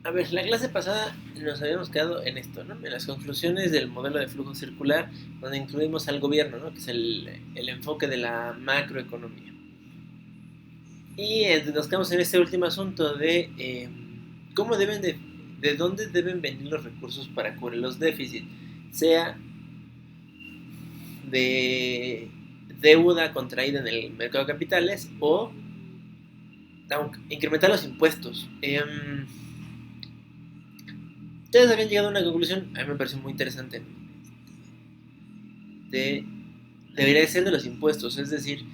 A ver, la clase pasada nos habíamos quedado en esto, ¿no? En las conclusiones del modelo de flujo circular, donde incluimos al gobierno, ¿no? Que es el enfoque de la macroeconomía. Y nos quedamos en este último asunto de cómo de dónde deben venir los recursos para cubrir los déficits, sea de deuda contraída en el mercado de capitales o incrementar los impuestos. Ustedes habían llegado a una conclusión, a mí me pareció muy interesante, de debería ser de los impuestos, es decir,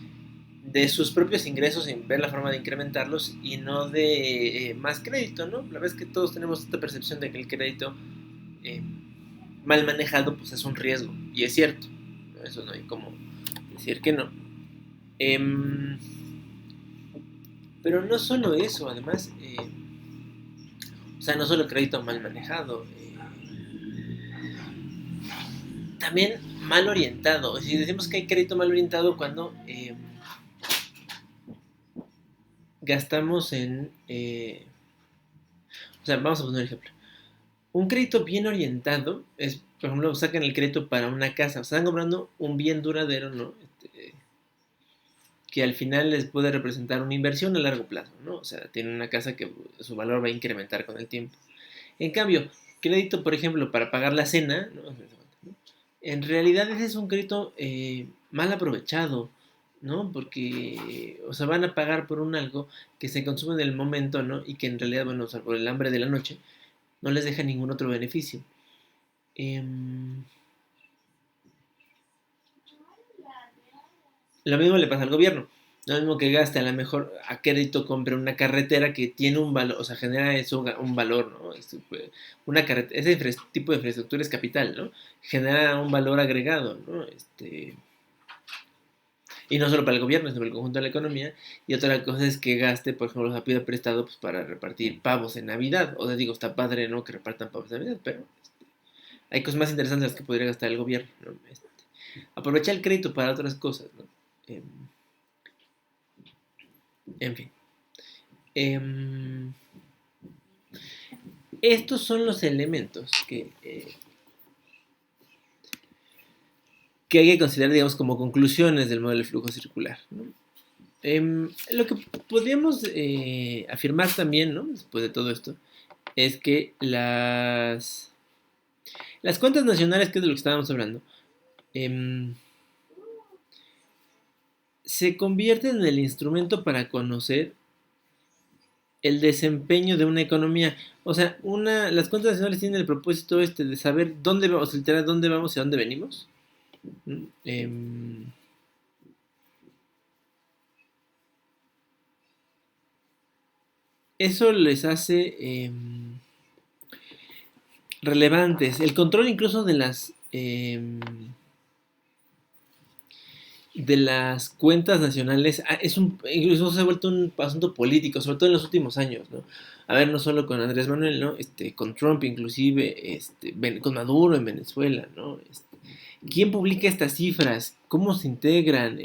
de sus propios ingresos y ver la forma de incrementarlos y no de más crédito, ¿no? La verdad es que todos tenemos esta percepción de que el crédito eh, mal manejado pues es un riesgo y es cierto, ¿no? Eso no hay como decir que no. Pero no solo eso, además, o sea, no solo crédito mal manejado, también mal orientado. Si decimos que hay crédito mal orientado cuando gastamos en... o sea, vamos a poner un ejemplo. Un crédito bien orientado es, por ejemplo, sacan el crédito para una casa. O sea, están comprando un bien duradero, ¿no? Que al final les puede representar una inversión a largo plazo, ¿no? O sea, tienen una casa que su valor va a incrementar con el tiempo. En cambio, crédito, por ejemplo, para pagar la cena, ¿no? En realidad ese es un crédito mal aprovechado, ¿no? Porque, o sea, van a pagar por un algo que se consume en el momento, ¿no? Y que en realidad, bueno, o sea, por el hambre de la noche, no les deja ningún otro beneficio. Eh, lo mismo le pasa al gobierno. Lo mismo que gaste a lo mejor a crédito compre una carretera que tiene un valor, o sea, genera eso un valor, ¿no? Una carretera, ese tipo de infraestructura es capital, ¿no? Genera un valor agregado, ¿no? Y no solo para el gobierno, sino para el conjunto de la economía. Y otra cosa es que gaste, por ejemplo, los pida prestado pues, para repartir pavos en Navidad. O sea, digo, está padre, ¿no? Que repartan pavos en Navidad, pero hay cosas más interesantes las que podría gastar el gobierno, ¿no? Aprovechar el crédito para otras cosas, ¿no? Eh, en fin. Eh, estos son los elementos que hay que considerar, digamos, como conclusiones del modelo de flujo circular, ¿no? Lo que podríamos afirmar también, ¿no? Después de todo esto, es que las cuentas nacionales, que es de lo que estábamos hablando, eh, se convierten en el instrumento para conocer el desempeño de una economía. O sea, las cuentas nacionales tienen el propósito de saber dónde vamos, literal, dónde vamos y a dónde venimos. ¿No? Eso les hace relevantes. El control incluso de las cuentas nacionales incluso se ha vuelto un asunto político, sobre todo en los últimos años, ¿no? A ver, no solo con Andrés Manuel, ¿no? Con Trump inclusive, con Maduro en Venezuela, ¿no? ¿Quién publica estas cifras? ¿Cómo se integran?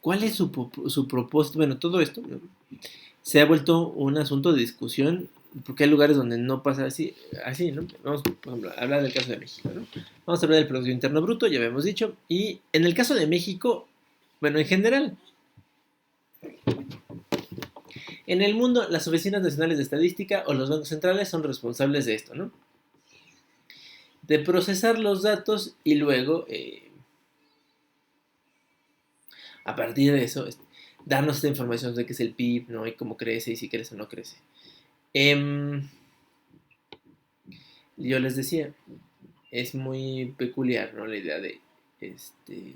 ¿Cuál es su propósito? Bueno, todo esto, ¿no? Se ha vuelto un asunto de discusión porque hay lugares donde no pasa así, ¿no? Vamos, por ejemplo, a hablar del caso de México, ¿no? Vamos a hablar del Producto Interno Bruto, ya habíamos dicho, y en el caso de México, bueno, en general, en el mundo, las oficinas nacionales de estadística o los bancos centrales son responsables de esto, ¿no? De procesar los datos y luego, a partir de eso, darnos esta información de qué es el PIB, ¿no? Y cómo crece y si crece o no crece. Yo les decía, es muy peculiar, ¿no? La idea de, este,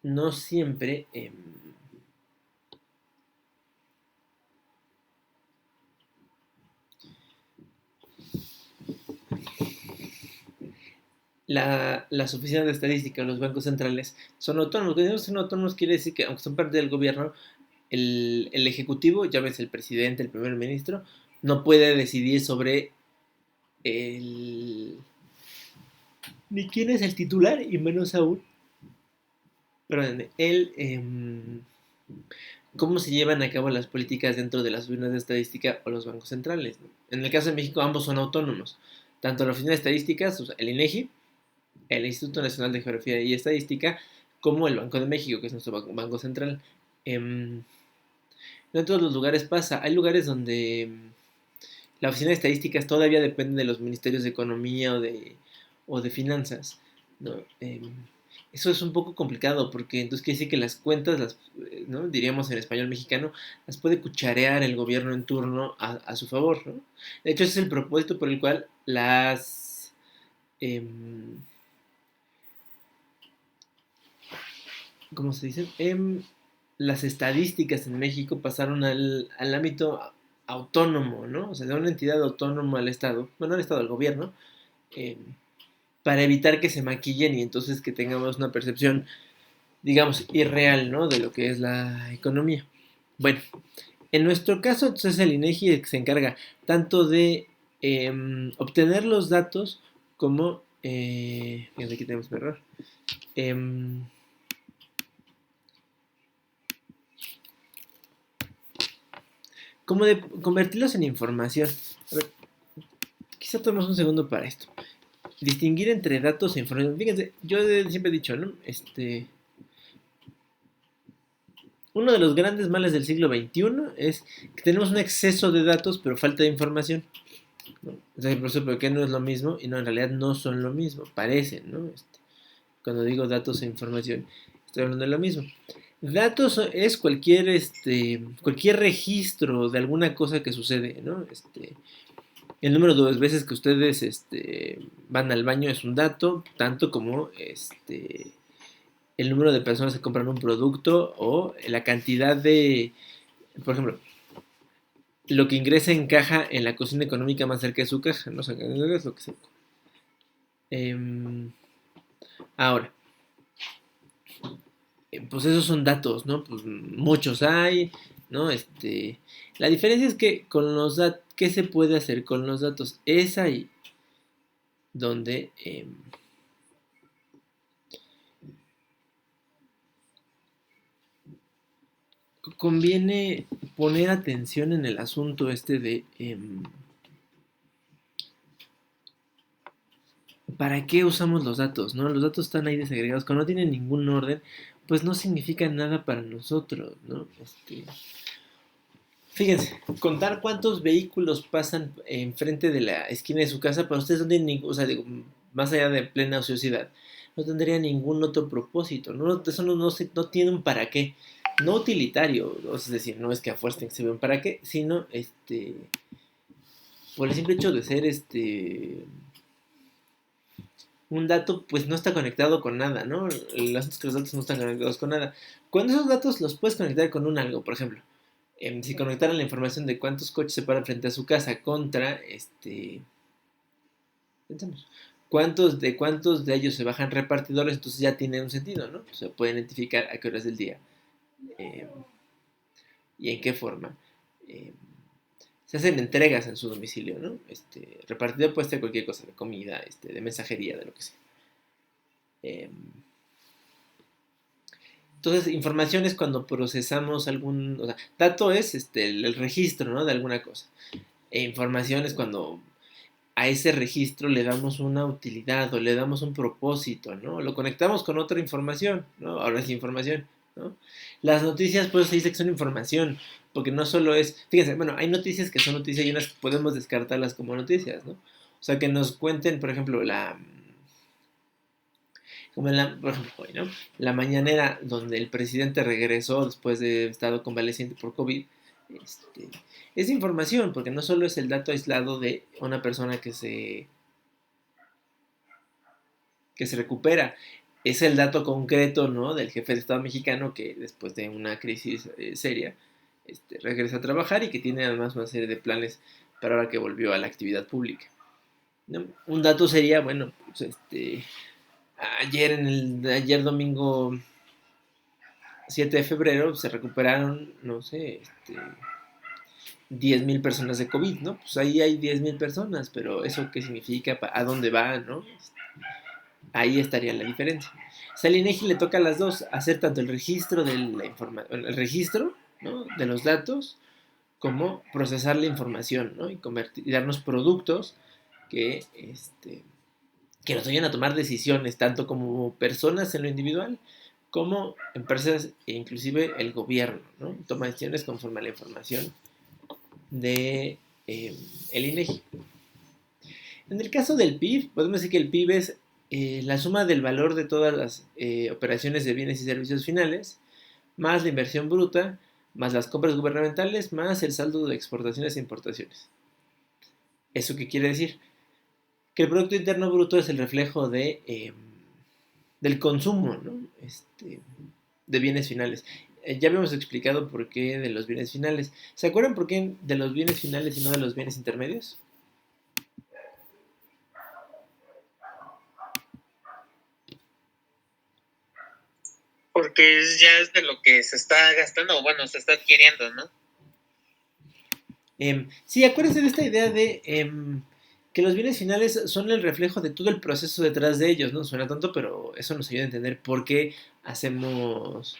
no siempre, las oficinas de estadística, los bancos centrales, son autónomos. Cuando decimos son autónomos quiere decir que, aunque son parte del gobierno, el ejecutivo, ya ves, el presidente, el primer ministro, no puede decidir sobre el, ni quién es el titular, y menos aún, perdón, cómo se llevan a cabo las políticas dentro de las oficinas de estadística o los bancos centrales, ¿no? En el caso de México, ambos son autónomos. Tanto la oficina de estadísticas, o sea, el INEGI, el Instituto Nacional de Geografía y Estadística, como el Banco de México, que es nuestro banco central. No en todos los lugares pasa. Hay lugares donde la oficina de estadísticas todavía depende de los ministerios de economía o de finanzas, ¿no? Eso es un poco complicado porque entonces quiere decir que las cuentas, ¿no? Diríamos en español mexicano, las puede cucharear el gobierno en turno a su favor, ¿no? De hecho, ese es el propósito por el cual em, ¿cómo se dice? Las estadísticas en México pasaron al ámbito autónomo, ¿no? O sea, de una entidad autónoma al Estado, bueno, al Estado, al gobierno, eh, para evitar que se maquillen y entonces que tengamos una percepción, digamos, irreal, ¿no? De lo que es la economía. Bueno, en nuestro caso, entonces el INEGI se encarga tanto de obtener los datos como, fíjate, aquí tenemos un error, em, como de convertirlos en información. A ver, quizá tomemos un segundo para esto. Distinguir entre datos e información. Fíjense, yo siempre he dicho, ¿no? Uno de los grandes males del siglo XXI es que tenemos un exceso de datos, pero falta de información, ¿no? O sea, por eso, ¿por qué no es lo mismo? Y no, en realidad no son lo mismo, parecen, ¿no? Cuando digo datos e información, estoy hablando de lo mismo. Datos es cualquier registro de alguna cosa que sucede, ¿no? El número de veces que ustedes van al baño es un dato, tanto como el número de personas que compran un producto o la cantidad de, por ejemplo, lo que ingresa en caja en la cocina económica más cerca de su caja, no sé, es lo que sé. Em, Ahora, pues esos son datos, ¿no? Pues muchos hay, ¿no? La diferencia es que con los datos, ¿qué se puede hacer con los datos? Es ahí donde conviene poner atención en el asunto de ¿para qué usamos los datos? ¿No? Los datos están ahí desagregados. Cuando no tienen ningún orden, pues no significan nada para nosotros, ¿no? Fíjense, contar cuántos vehículos pasan enfrente de la esquina de su casa, para ustedes no tienen ningún, o sea, digo, más allá de plena ociosidad, no tendría ningún otro propósito, ¿no? Eso no tiene un para qué, no utilitario, es decir, no es que a fuerza tenga que ser un para qué, sino, por el simple hecho de ser, un dato pues no está conectado con nada, ¿no? Los datos no están conectados con nada. Cuando esos datos los puedes conectar con un algo, por ejemplo, si conectaran la información de cuántos coches se paran frente a su casa contra, pensemos, cuántos de ellos se bajan repartidores, entonces ya tiene un sentido, ¿no? Se puede identificar a qué horas del día eh, y en qué forma. Eh, Se hacen entregas en su domicilio, ¿no? Repartidor puede ser cualquier cosa, de comida, de mensajería, de lo que sea. Eh, Entonces, información es cuando procesamos o sea, dato es el registro, ¿no? De alguna cosa. E información es cuando a ese registro le damos una utilidad o le damos un propósito, ¿no? Lo conectamos con otra información, ¿no? Ahora es información, ¿no? Las noticias, pues se dice que son información, porque no solo es, fíjense, bueno, hay noticias que son noticias y unas que podemos descartarlas como noticias, ¿no? O sea, que nos cuenten, por ejemplo, como por ejemplo, hoy, ¿no? La mañanera donde el presidente regresó después de haber estado convaleciente por COVID, este, es información, porque no solo es el dato aislado de una persona que se recupera, es el dato concreto, ¿no? Del jefe de Estado mexicano que después de una crisis seria, regresa a trabajar y que tiene además una serie de planes para ahora que volvió a la actividad pública, ¿no? Un dato sería, bueno, pues ayer domingo 7 de febrero se recuperaron, no sé, 10,000 personas de COVID, ¿no? Pues ahí hay 10,000 personas, pero ¿eso qué significa? ¿A dónde va, no? Ahí estaría la diferencia. O sea, al INEGI le toca a las dos hacer tanto el registro de la información, el registro, de los datos como procesar la información, ¿no? Y darnos productos que, que nos ayuden a tomar decisiones, tanto como personas en lo individual, como empresas e inclusive el gobierno, ¿no? Toma decisiones conforme a la información de el INEGI. En el caso del PIB, podemos decir que el PIB es la suma del valor de todas las operaciones de bienes y servicios finales, más la inversión bruta, más las compras gubernamentales, más el saldo de exportaciones e importaciones. ¿Eso qué quiere decir? Que el Producto Interno Bruto es el reflejo del consumo, ¿no? De bienes finales. Ya habíamos explicado por qué de los bienes finales. ¿Se acuerdan por qué de los bienes finales y no de los bienes intermedios? Porque ya es de lo que se está gastando, o bueno, se está adquiriendo, ¿no? Sí, acuérdense de esta idea de que los bienes finales son el reflejo de todo el proceso detrás de ellos, ¿no? Suena tonto, pero eso nos ayuda a entender por qué hacemos...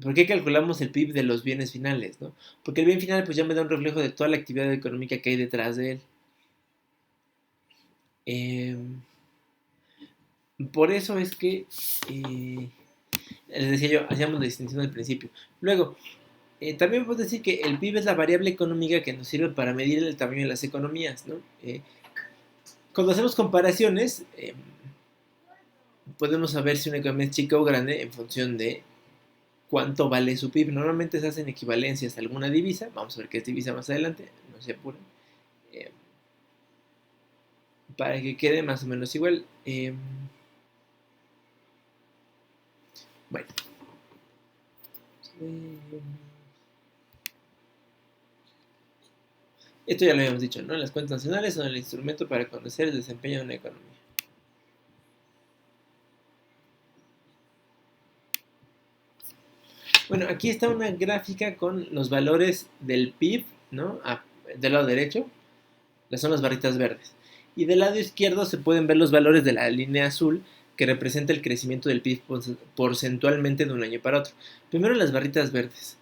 ¿Por qué calculamos el PIB de los bienes finales, no? Porque el bien final pues ya me da un reflejo de toda la actividad económica que hay detrás de él. Por eso es que, les decía yo, hacíamos la distinción al principio. Luego, también podemos decir que el PIB es la variable económica que nos sirve para medir el tamaño de las economías, ¿no? Cuando hacemos comparaciones, podemos saber si una economía es chica o grande en función de cuánto vale su PIB. Normalmente se hacen equivalencias a alguna divisa. Vamos a ver qué es divisa más adelante, no se apuren. Eh, para que quede más o menos igual. Bueno. Esto ya lo habíamos dicho, ¿no? Las cuentas nacionales son el instrumento para conocer el desempeño de una economía. Bueno, aquí está una gráfica con los valores del PIB, ¿no? Del lado derecho, que son las barritas verdes. Y del lado izquierdo se pueden ver los valores de la línea azul, que representa el crecimiento del PIB porcentualmente de un año para otro. Primero las barritas verdes.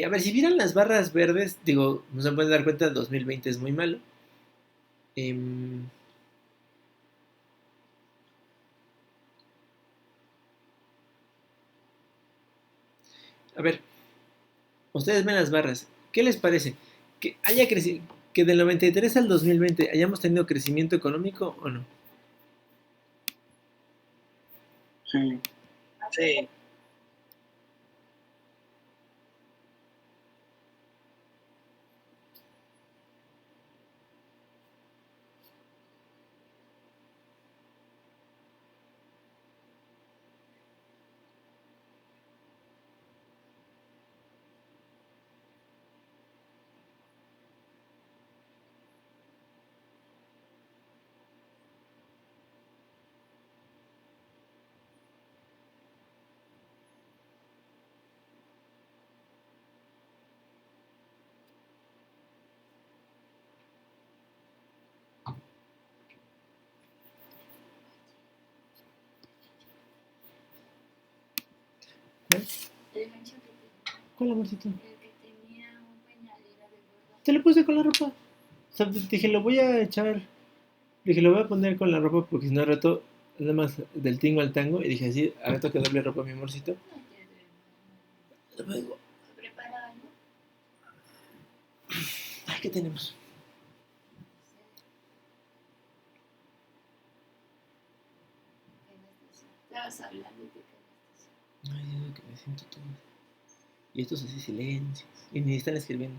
A ver, si vieran las barras verdes, digo, no se pueden dar cuenta, 2020 es muy malo. A ver, ustedes ven las barras. ¿Qué les parece? ¿Que haya crecido, que del 93 al 2020 hayamos tenido crecimiento económico o no? Sí. Sí. ¿Cuál amorcito? Te lo puse con la ropa. O sea, dije, lo voy a echar. Dije, lo voy a poner con la ropa porque si no, al rato, nada más del tingo al tango. Y dije, así, al rato que doble ropa, mi amorcito. Luego, ay, ¿qué tenemos? Ay, Dios, que me siento todo. Y estos así silencios. Y ni están escribiendo.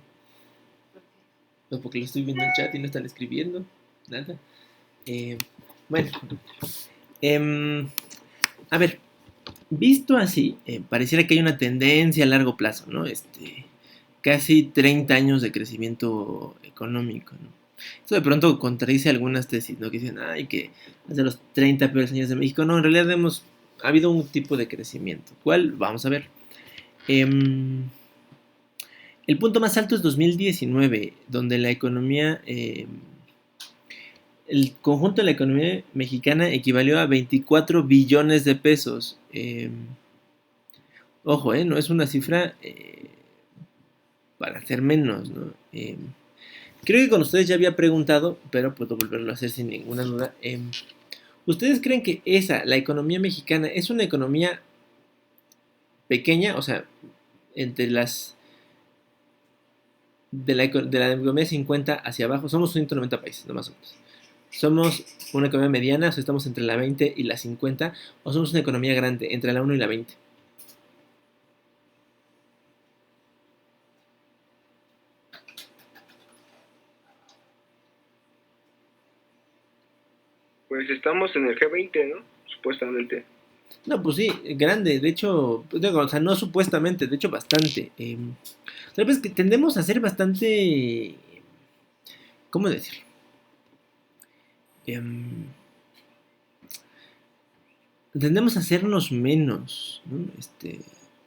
Pues porque lo estoy viendo en el chat y no están escribiendo. Nada. Bueno. A ver. Visto así, pareciera que hay una tendencia a largo plazo, ¿no? Casi 30 años de crecimiento económico, ¿no? Esto de pronto contradice algunas tesis, ¿no? Que dicen, ay, que hace los 30 peores años de México. No, en realidad ha habido un tipo de crecimiento. ¿Cuál? Vamos a ver. El punto más alto es 2019, donde la economía, el conjunto de la economía mexicana equivalió a 24 billones de pesos. Ojo, no es una cifra para hacer menos, ¿no? Creo que con ustedes ya había preguntado, pero puedo volverlo a hacer sin ninguna duda. ¿Ustedes creen que la economía mexicana, es una economía pequeña? O sea, entre las de la economía 50 hacia abajo, somos 190 países, no más o menos. ¿Somos una economía mediana, o sea, estamos entre la 20 y la 50, o somos una economía grande, entre la 1 y la 20? Pues estamos en el G20, ¿no? Supuestamente. No, pues sí, grande, de hecho, pues digo, o sea, no supuestamente, de hecho bastante. Tal vez que tendemos a ser bastante, ¿cómo decirlo? Em, Tendemos a hacernos menos, ¿no?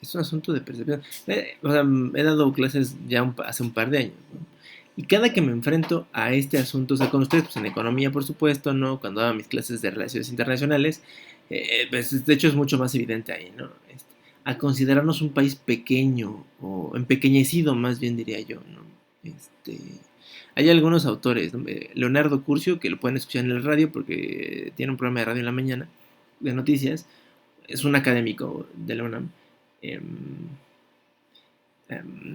Es un asunto de percepción. O sea, he dado clases ya hace un par de años, ¿no? Y cada que me enfrento a este asunto, o sea, con ustedes, pues en economía, por supuesto, ¿no? Cuando daba mis clases de relaciones internacionales, pues de hecho es mucho más evidente ahí, ¿no? A considerarnos un país pequeño, o empequeñecido más bien diría yo, ¿no? Este, Hay algunos autores, ¿no? Leonardo Curcio, que lo pueden escuchar en el radio porque tiene un programa de radio en la mañana, de noticias, es un académico de la UNAM. Eh,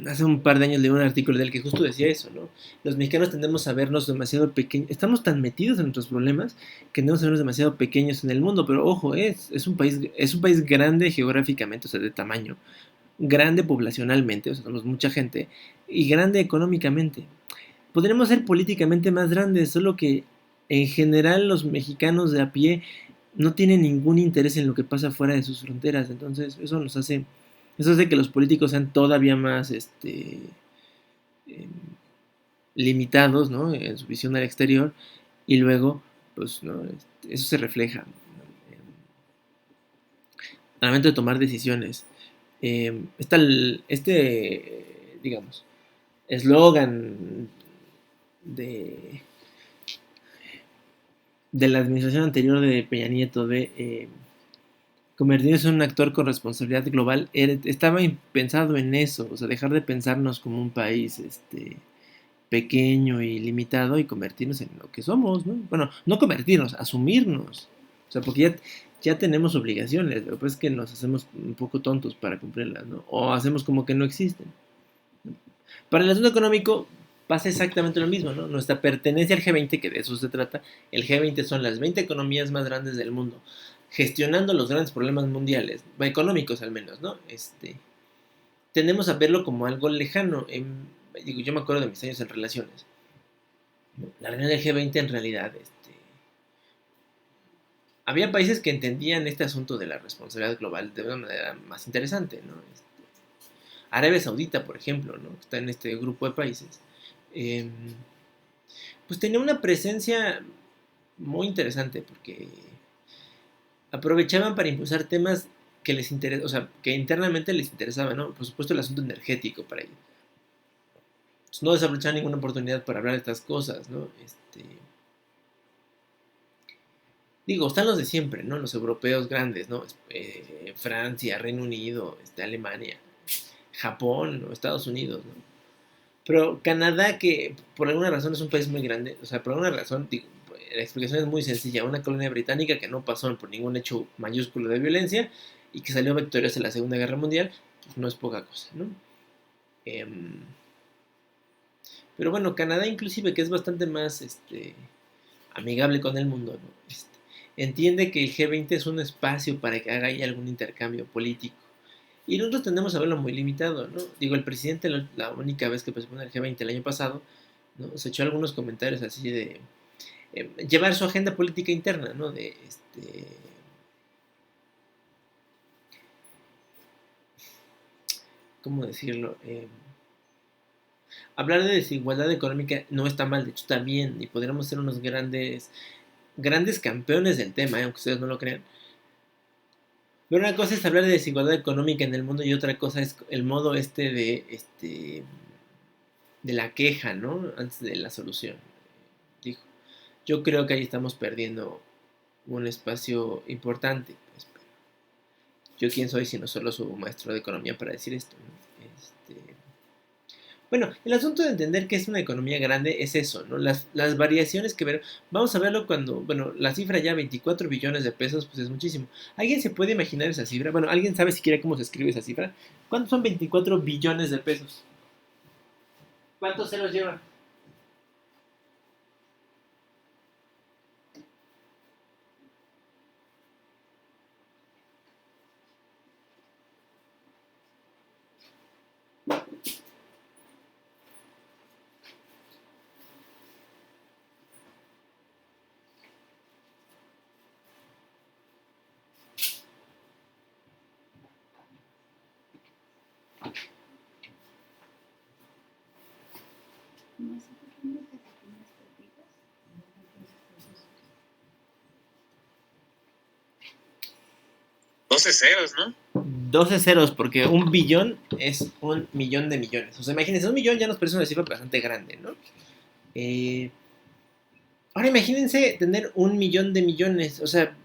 Hace un par de años leí un artículo del que justo decía eso, ¿no? Los mexicanos tendemos a vernos demasiado pequeños, estamos tan metidos en nuestros problemas que tendemos a vernos demasiado pequeños en el mundo, pero ojo, es un país grande geográficamente, o sea, de tamaño, grande poblacionalmente, o sea, somos mucha gente, y grande económicamente. Podríamos ser políticamente más grandes, solo que en general los mexicanos de a pie no tienen ningún interés en lo que pasa fuera de sus fronteras, entonces eso hace que los políticos sean todavía más eh, limitados, ¿no? En su visión al exterior, y luego, pues, ¿no? Eso se refleja, ¿no? Al momento de tomar decisiones. Está digamos, eslogan de, de la administración anterior de Peña Nieto de convertirse en un actor con responsabilidad global, estaba pensado en eso, o sea, dejar de pensarnos como un país pequeño y limitado y convertirnos en lo que somos, ¿no? Bueno, no convertirnos, asumirnos. O sea, porque ya tenemos obligaciones, lo que pasa es que nos hacemos un poco tontos para cumplirlas, ¿no? O hacemos como que no existen. Para el asunto económico pasa exactamente lo mismo, ¿no? Nuestra pertenencia al G20, que de eso se trata, el G20 son las 20 economías más grandes del mundo, gestionando los grandes problemas mundiales, económicos al menos, ¿no? Tendemos a verlo como algo lejano. Digo, yo me acuerdo de mis años en relaciones. La reunión del G20 en realidad, había países que entendían este asunto de la responsabilidad global de una manera más interesante, ¿no? Arabia Saudita, por ejemplo, ¿no? Que está en este grupo de países, eh, pues tenía una presencia muy interesante porque aprovechaban para impulsar temas que les interesa, o sea, que internamente les interesaba, ¿no? Por supuesto el asunto energético para ellos. Entonces, no desaprovechaban ninguna oportunidad para hablar de estas cosas, ¿no? Digo, están los de siempre, ¿no? Los europeos grandes, ¿no? Francia, Reino Unido, Alemania, Japón, ¿no? Estados Unidos, ¿no? Pero Canadá, que por alguna razón es un país muy grande, o sea, por alguna razón, digo, la explicación es muy sencilla, una colonia británica que no pasó por ningún hecho mayúsculo de violencia y que salió victoriosa en la Segunda Guerra Mundial, pues no es poca cosa, ¿no? Em, pero bueno, Canadá inclusive, que es bastante más amigable con el mundo, ¿no? Entiende que el G20 es un espacio para que haga ahí algún intercambio político. Y nosotros tendemos a verlo muy limitado, ¿no? Digo, el presidente, la única vez que participó en el G20 el año pasado, ¿no? Se echó algunos comentarios así de llevar su agenda política interna, ¿no? ¿Cómo decirlo? Hablar de desigualdad económica no está mal, de hecho está bien, y podríamos ser unos grandes campeones del tema, aunque ustedes no lo crean. Pero una cosa es hablar de desigualdad económica en el mundo y otra cosa es el modo de la queja, ¿no? Antes de la solución. Dijo. Yo creo que ahí estamos perdiendo un espacio importante. Pues, yo quién soy sino solo su maestro de economía para decir esto, ¿no? Bueno, el asunto de entender que es una economía grande es eso, ¿no? Las variaciones que ver, vamos a verlo cuando, bueno, la cifra ya 24 billones de pesos, pues es muchísimo. ¿Alguien se puede imaginar esa cifra? Bueno, ¿alguien sabe siquiera cómo se escribe esa cifra? ¿Cuántos son 24 billones de pesos? ¿Cuántos ceros lleva? No sé por qué me dejas aquí unas papitas. 12 ceros, ¿no? 12 ceros, porque un billón es un millón de millones. O sea, imagínense, un millón ya nos parece una cifra bastante grande, ¿no? Ahora imagínense tener un millón de millones. O sea,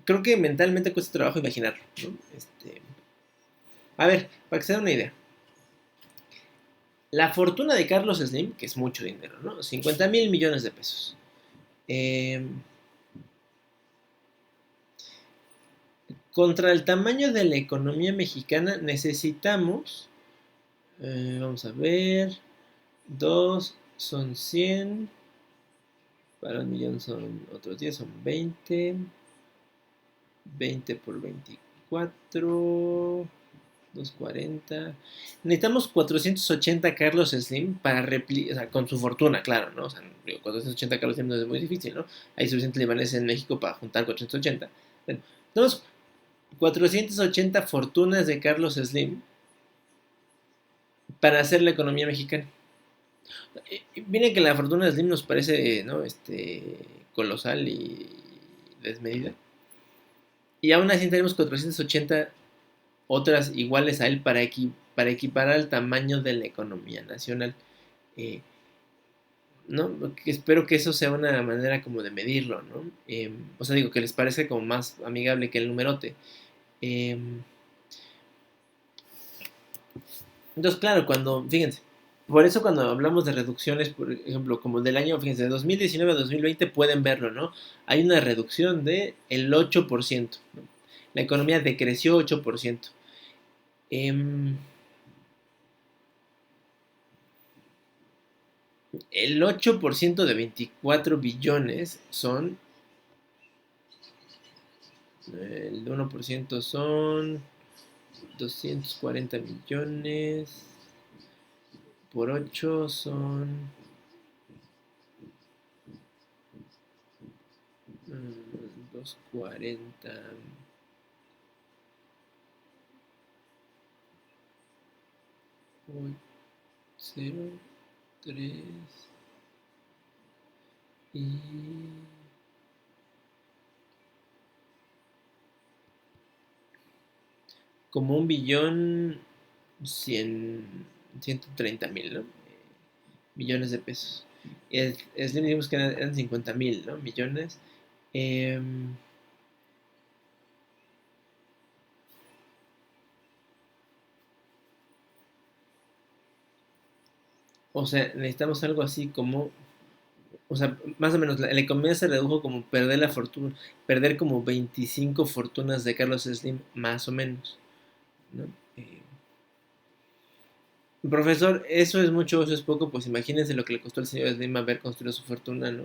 creo que mentalmente cuesta trabajo imaginarlo, ¿no? A ver, para que se den una idea. La fortuna de Carlos Slim, que es mucho dinero, ¿no? 50,000 millones de pesos. Contra el tamaño de la economía mexicana necesitamos, vamos a ver, 2 son 100, para un millón son otros 10, son 20, 20 por 24, 240. Necesitamos 480 Carlos Slim para replicar, o sea, con su fortuna, claro, ¿no? O sea, 480 Carlos Slim no es muy difícil, ¿no? Hay suficientes libaneses en México para juntar 480. Bueno, tenemos 480 fortunas de Carlos Slim para hacer la economía mexicana. Viene que la fortuna de Slim nos parece, ¿no? Colosal y desmedida. Y aún así tenemos 480 otras iguales a él para equiparar el tamaño de la economía nacional. ¿No? Espero que eso sea una manera como de medirlo, ¿no? O sea, digo, que les parece como más amigable que el numerote. Entonces, claro, fíjense, por eso cuando hablamos de reducciones, por ejemplo, como del año, fíjense, de 2019 a 2020 pueden verlo, ¿no? Hay una reducción del 8%, ¿no? La economía decreció 8%. El 8% de 24 billones son, el 1% son 240 millones, por 8 son 240, 0, 3 y como 1,130,000, ¿no? Millones de pesos. Slim dijimos que eran 50,000, ¿no? Millones. O sea, necesitamos algo así como, o sea, más o menos, la economía se redujo como perder la fortuna, perder como 25 fortunas de Carlos Slim, más o menos, ¿no? Profesor, eso es mucho, eso es poco, pues imagínense lo que le costó al señor Slim haber construido su fortuna, ¿no?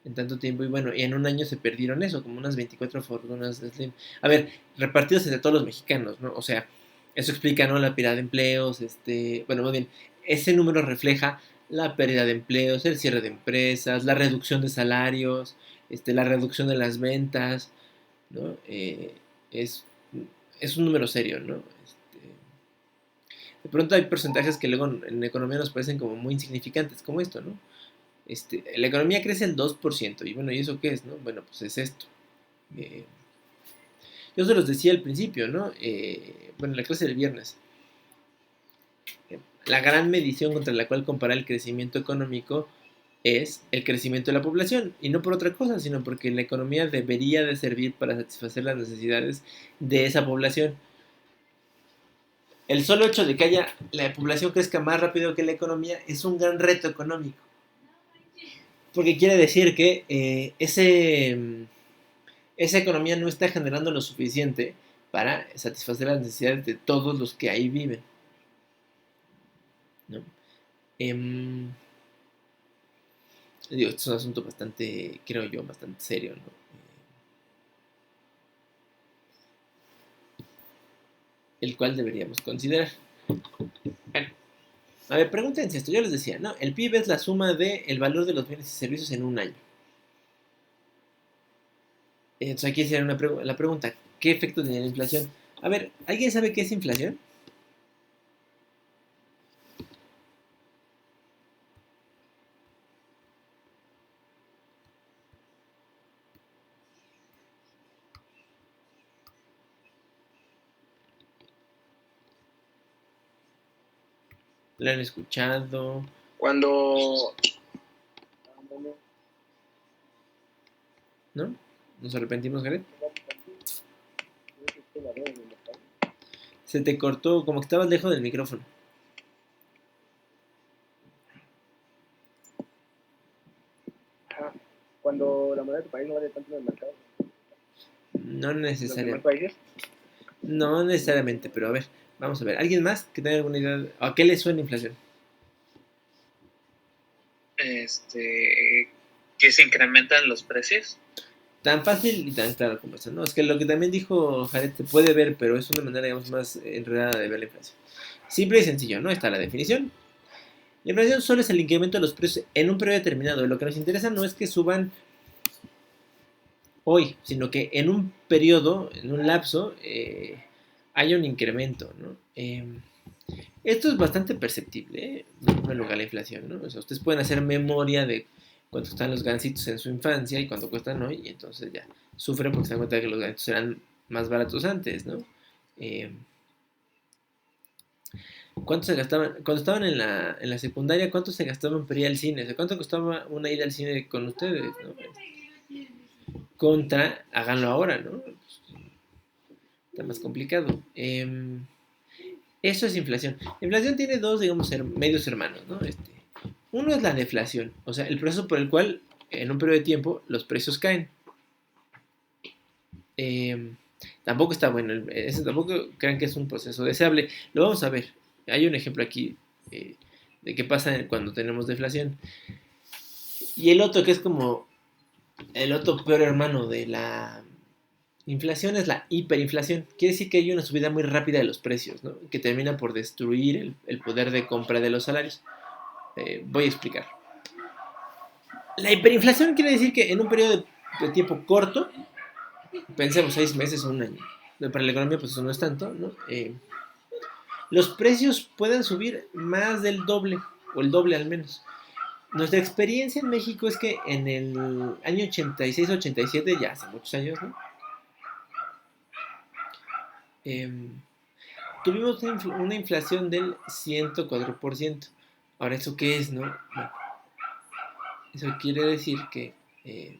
En tanto tiempo, y bueno, y en un año se perdieron eso, como unas 24 fortunas de Slim. A ver, repartidos entre todos los mexicanos, ¿no? O sea, eso explica, ¿no? La pérdida de empleos, bueno, más bien, ese número refleja la pérdida de empleos, el cierre de empresas, la reducción de salarios, la reducción de las ventas, ¿no? Es, es un número serio, ¿no? De pronto hay porcentajes que luego en economía nos parecen como muy insignificantes, como esto, ¿no? La economía crece el 2%, y bueno, ¿y eso qué es, no? Bueno, pues es esto. Yo se los decía al principio, ¿no? Bueno, en la clase del viernes. La gran medición contra la cual comparar el crecimiento económico es el crecimiento de la población, y no por otra cosa, sino porque la economía debería de servir para satisfacer las necesidades de esa población. El solo hecho de que la población crezca más rápido que la economía es un gran reto económico, porque quiere decir que esa economía no está generando lo suficiente para satisfacer las necesidades de todos los que ahí viven, ¿no? Digo, esto es un asunto bastante, creo yo, bastante serio, ¿no? El cual deberíamos considerar. Bueno, a ver, pregúntense esto. Yo les decía, ¿no? El PIB es la suma del valor de los bienes y servicios en un año. Entonces aquí sería la pregunta, ¿qué efecto tiene la inflación? A ver, ¿alguien sabe qué es inflación? ¿Lo han escuchado? Cuando... ¿No? ¿Nos arrepentimos, Jared? Se te cortó, como que estabas lejos del micrófono. Cuando la moneda de tu país no vale tanto en el mercado. No ¿Los demás necesariamente. países? No necesariamente, pero a ver, vamos a ver. ¿Alguien más que tenga alguna idea? ¿A qué le suena inflación? Que se incrementan los precios. Tan fácil y tan claro como eso, ¿no? Es que lo que también dijo Jared se puede ver, pero es una manera, digamos, más enredada de ver la inflación. Simple y sencillo, ¿no? Está la definición. La inflación solo es el incremento de los precios en un periodo determinado. Lo que nos interesa no es que suban hoy, sino que en un periodo, en un lapso, haya un incremento, ¿no? Esto es bastante perceptible, en primer lugar, la inflación, ¿no? O sea, ustedes pueden hacer memoria de cuánto están los gansitos en su infancia y cuánto cuestan hoy, y entonces ya sufren porque se dan cuenta de que los gansitos eran más baratos antes, ¿no? Eh, ¿Cuánto se gastaban? Cuando estaban en la secundaria, ¿cuánto se gastaban para ir al cine? O sea, ¿cuánto costaba una ida al cine con ustedes, ¿no? Contra, háganlo ahora, ¿no? Está más complicado. Eso es inflación. La inflación tiene dos, digamos, medios hermanos, ¿no? Uno es la deflación, o sea, el proceso por el cual en un periodo de tiempo los precios caen. Eh, Tampoco está bueno, tampoco crean que es un proceso deseable. Lo vamos a ver. Hay un ejemplo aquí de qué pasa cuando tenemos deflación. Y el otro que es como el otro peor hermano de la inflación es la hiperinflación. Quiere decir que hay una subida muy rápida de los precios, ¿no? Que termina por destruir el poder de compra de los salarios. Voy a explicar. La hiperinflación quiere decir que en un periodo de tiempo corto, pensemos 6 meses o un año, para la economía pues eso no es tanto, ¿no? Los precios pueden subir más del doble, o el doble al menos. Nuestra experiencia en México es que en el año 86-87, ya hace muchos años, ¿no? Tuvimos una inflación del 104%. Ahora, ¿eso qué es, no? Bueno, eso quiere decir que eh,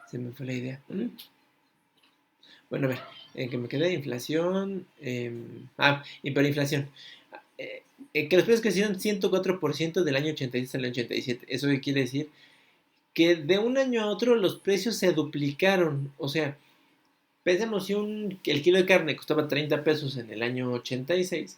se me fue la idea. Bueno, a ver, que me quedé de inflación. Hiperinflación. Que los precios crecieron 104% del año 86 al año 87. Eso quiere decir que de un año a otro los precios se duplicaron. O sea, pensemos si el kilo de carne costaba 30 pesos en el año 86.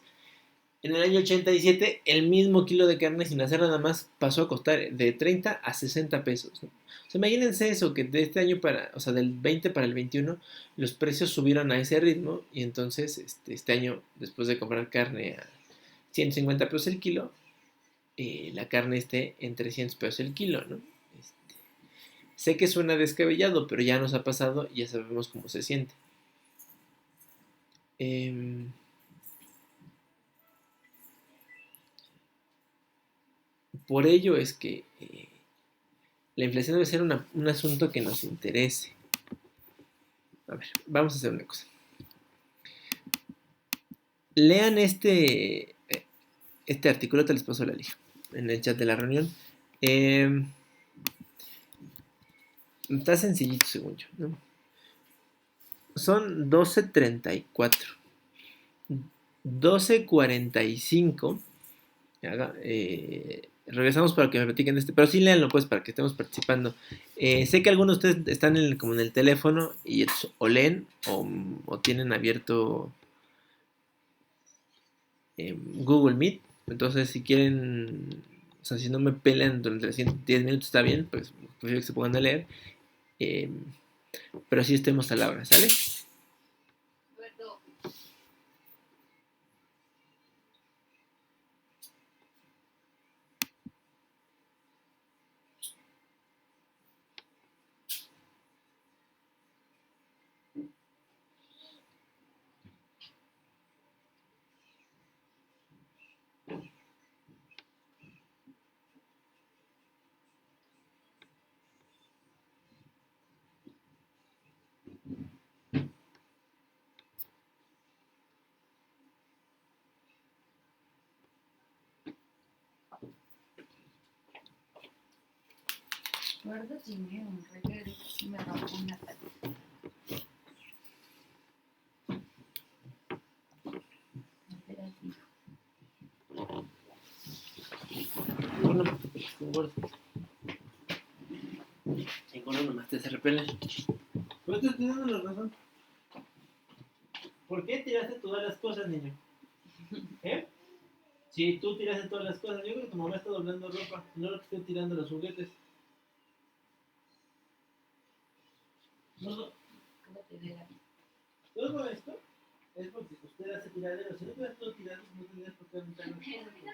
En el año 87, el mismo kilo de carne, sin hacer nada más, pasó a costar de 30 a 60 pesos, ¿no? O sea, imagínense eso, que de este año o sea, del 20 para el 21, los precios subieron a ese ritmo, y entonces este año, después de comprar carne a 150 pesos el kilo, la carne esté en 300 pesos el kilo, ¿no? Sé que suena descabellado, pero ya nos ha pasado y ya sabemos cómo se siente. Por ello es que la inflación debe ser un asunto que nos interese. A ver, vamos a hacer una cosa. Lean este artículo, te les paso la liga en el chat de la reunión. Está sencillito, según yo, ¿no? Son 12:34. 12:45. Regresamos para que me platiquen pero sí léanlo pues para que estemos participando. Sé que algunos de ustedes están como en el teléfono y o leen o tienen abierto Google Meet. Entonces si quieren, o sea, si no me pelean durante los 10 minutos está bien, pues prefiero que se pongan a leer. Eh, pero sí estemos a la hora, ¿sale? Guarda dinero, un regalo que me robó una pata. Bueno, con gordo. En gordo nomás te se repele. Pero te estoy dando la razón. ¿Por qué tiraste todas las cosas, niño? ¿Eh? Si tú tiraste todas las cosas, yo creo que tu mamá está doblando ropa, no lo que esté tirando los juguetes. No, ¿Cómo te dé la todo esto es porque usted hace tiradero. Si no hubieras todo tirado, no tendrías por qué aventar los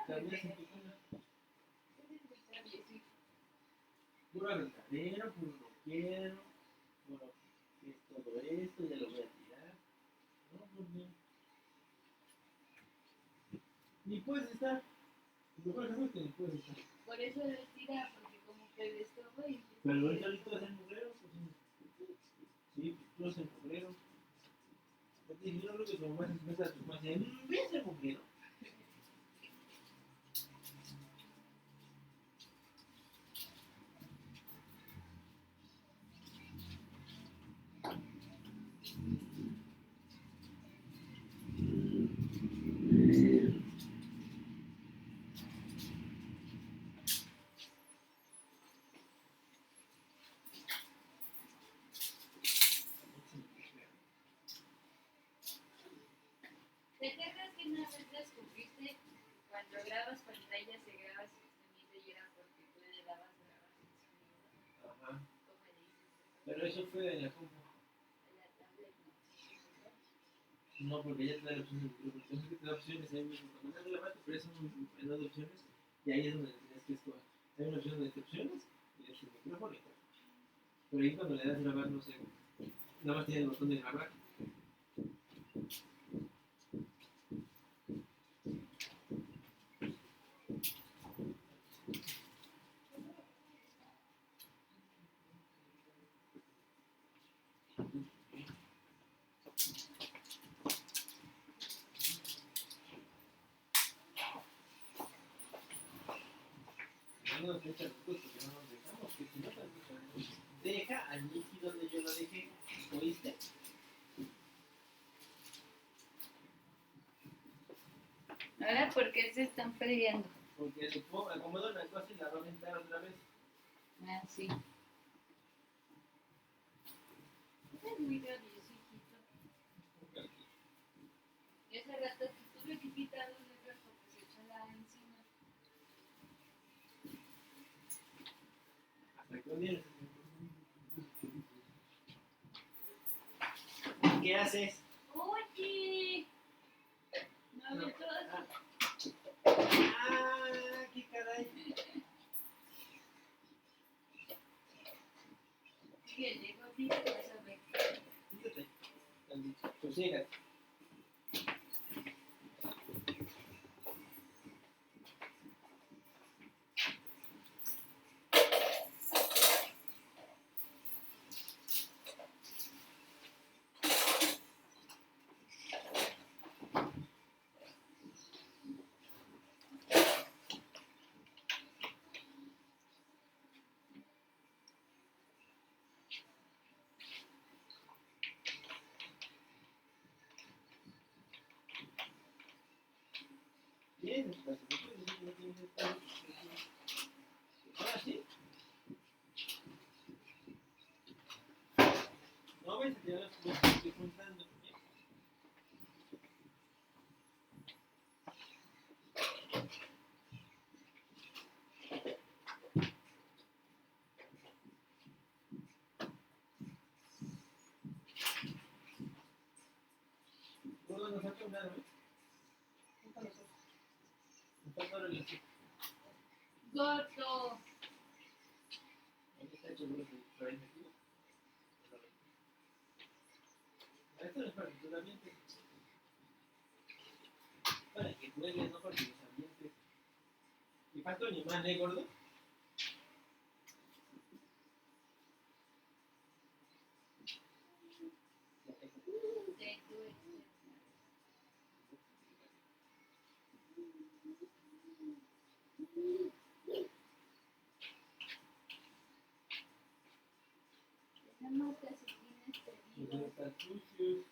cables en tu cuna. Puro aventadero, puro roquero, puro es todo esto, ya lo voy a tirar. No, porque ni puedes estar. Lo cual es que ni puedes estar. Por eso lo tira, porque como que le estorba y... Pero ahorita es el mugrero, pues sí, tú eres el mugrero. Porque yo no creo que tu mamá se meta a tu mamá y dice, ¿ves el mugrero? ¿Te acuerdas que una vez descubriste cuando grabas pantallas se graba sin sonido y era porque tú le dabas grabar sin sonido? Ajá. ¿Cómo le dices? Pero eso fue en la compu. En la tablet, No, porque ya te da la opción de micrófono. Entonces te da opciones ahí mismo. Cuando te la mate, pero eso en las opciones. Y ahí es donde tienes que escoger. Hay una opción de opciones y es el micrófono y todo. Pero ahí cuando le das grabar, no sé. Nada más tiene el botón de grabar. No nos echa los porque no nos dejamos. Que si no, también deja al Nicky donde yo lo dejé. ¿Oíste? ahora, ¿por qué se están peleando? Porque supongo, acomodo una cosa y la va a aventar otra vez. Ah, sí. Es muy gracioso, hijito. Y hace rato que tuve que quitar los letras porque se echó la encima. Hasta que un día. ¿Qué haces? ¡Oye! No, No. de todas. ¡Qué caray! Síguele, gordito, vas a ver. Fíjate. Pues llega. tienes espacio. No puedes decir que no tienes espacio. Ahora sí. No ves, te las cosas que estoy contando. Gordo, nos falta un lado, ¿eh? Nos falta ahora el otro. Gordo. ¿Dónde está hecho el gordo? ¿Lo habéis metido? Esto no es para que tú la mientes. Para que juegues, no para que los ambientes. Y falta un imán, ¿eh, gordo? Te duele. Esa marca se tiene Y pedido. está sucio.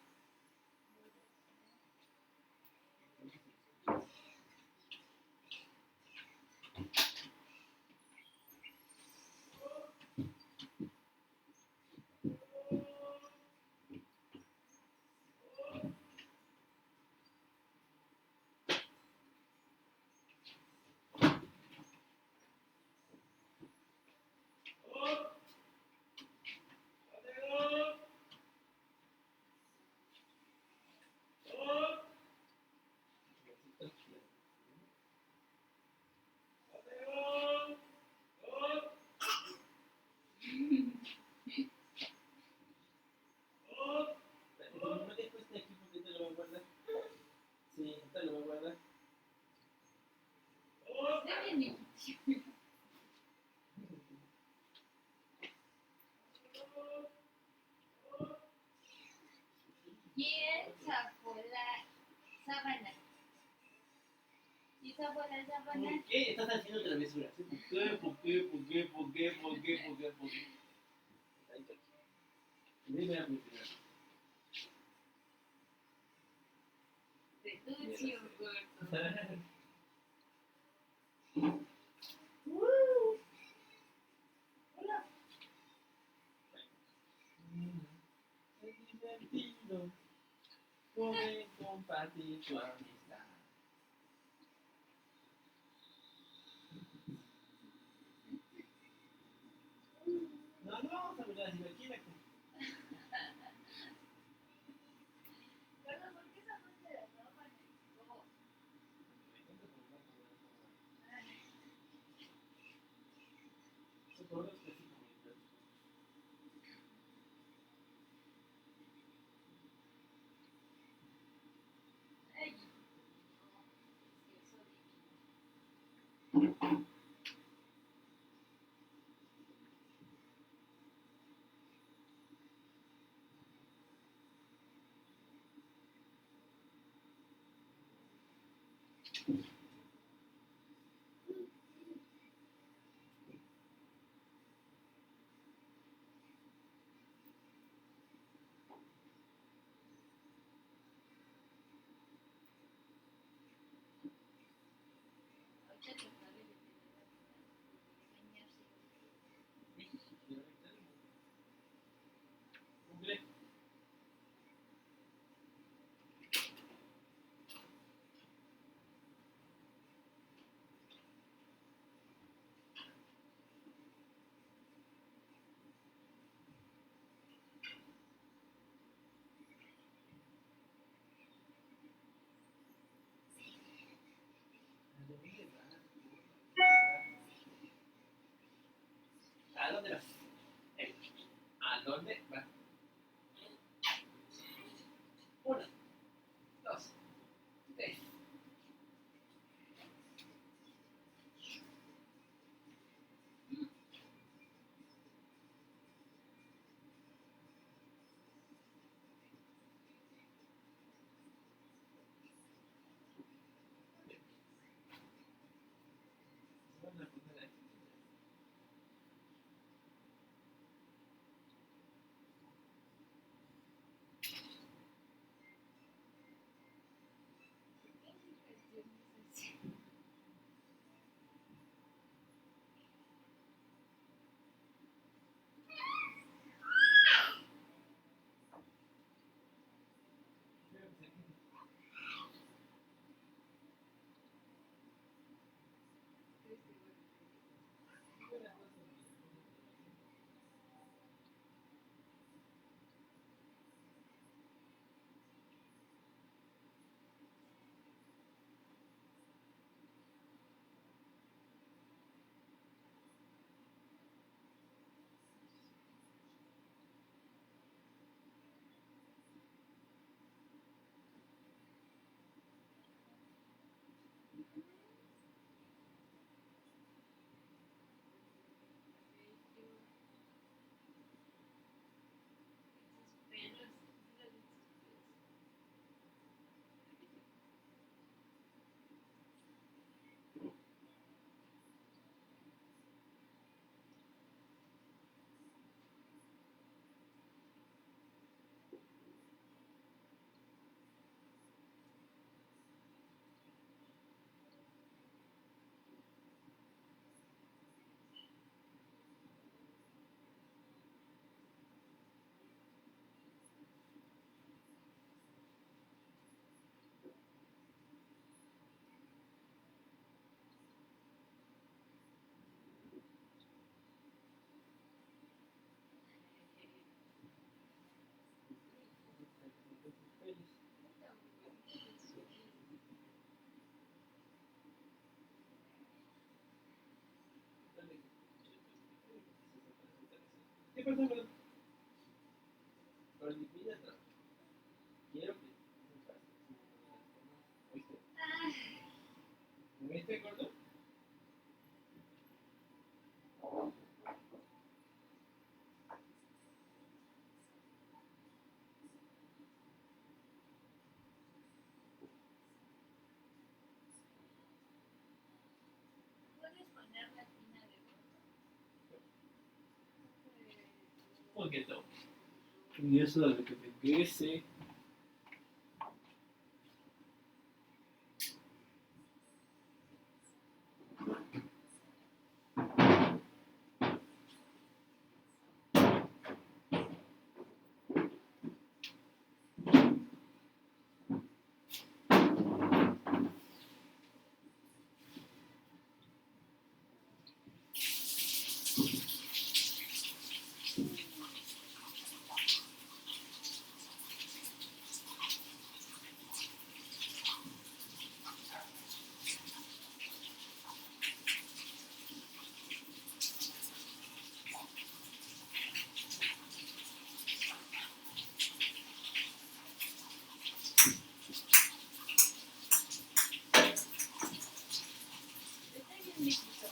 No me dejo este aquí porque te lo voy a guardar. Sí, te lo voy a guardar. Está bien limpio. ¿Quién sacó la sábana? ¿Y sacó la sábana? ¿Por qué estás haciendo travesuras? ¿Por qué? ¿Por qué? ¿Por qué? ¿Por qué? ¿Por qué? ¿Por qué? ¿Por qué? Ahí está. Dime a mi primera. Petucio, gordo. Hola. Es divertido poder compartir tu amistad. No, no vamos a hablar de aquí la Gordo, ¿por qué sacaste la sábana? No. Ay, no. Es que eso ahorita te sale de tener la regañarse. ¿A dónde vas? ¿A dónde vas? Uno, dos, tres. Van a poner aquí. perdón, perdón. Pero mi vida quiero que ¿oíste? ¿Me viste, gordo? ¿Puedes poner la tina de Un poquito. Y eso de que te crece. está bien viejito.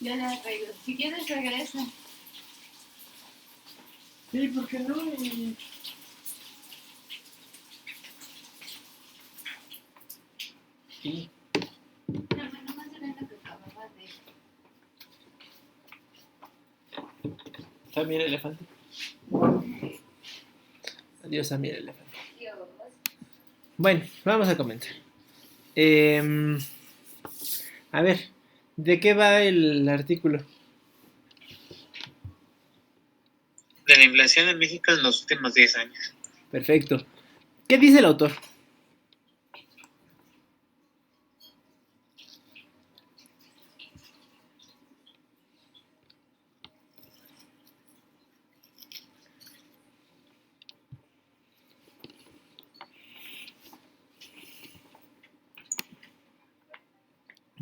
Ya la traigo. Si quieres, regresa. Sí, ¿por qué no? Sí. No, nomás era lo que acababa de... ¿Está bien el elefante? Adiós a mi elefante. Dios. Bueno, vamos a comentar. A ver, ¿de qué va el artículo? De la inflación en México en los últimos 10 años. Perfecto. ¿Qué dice el autor?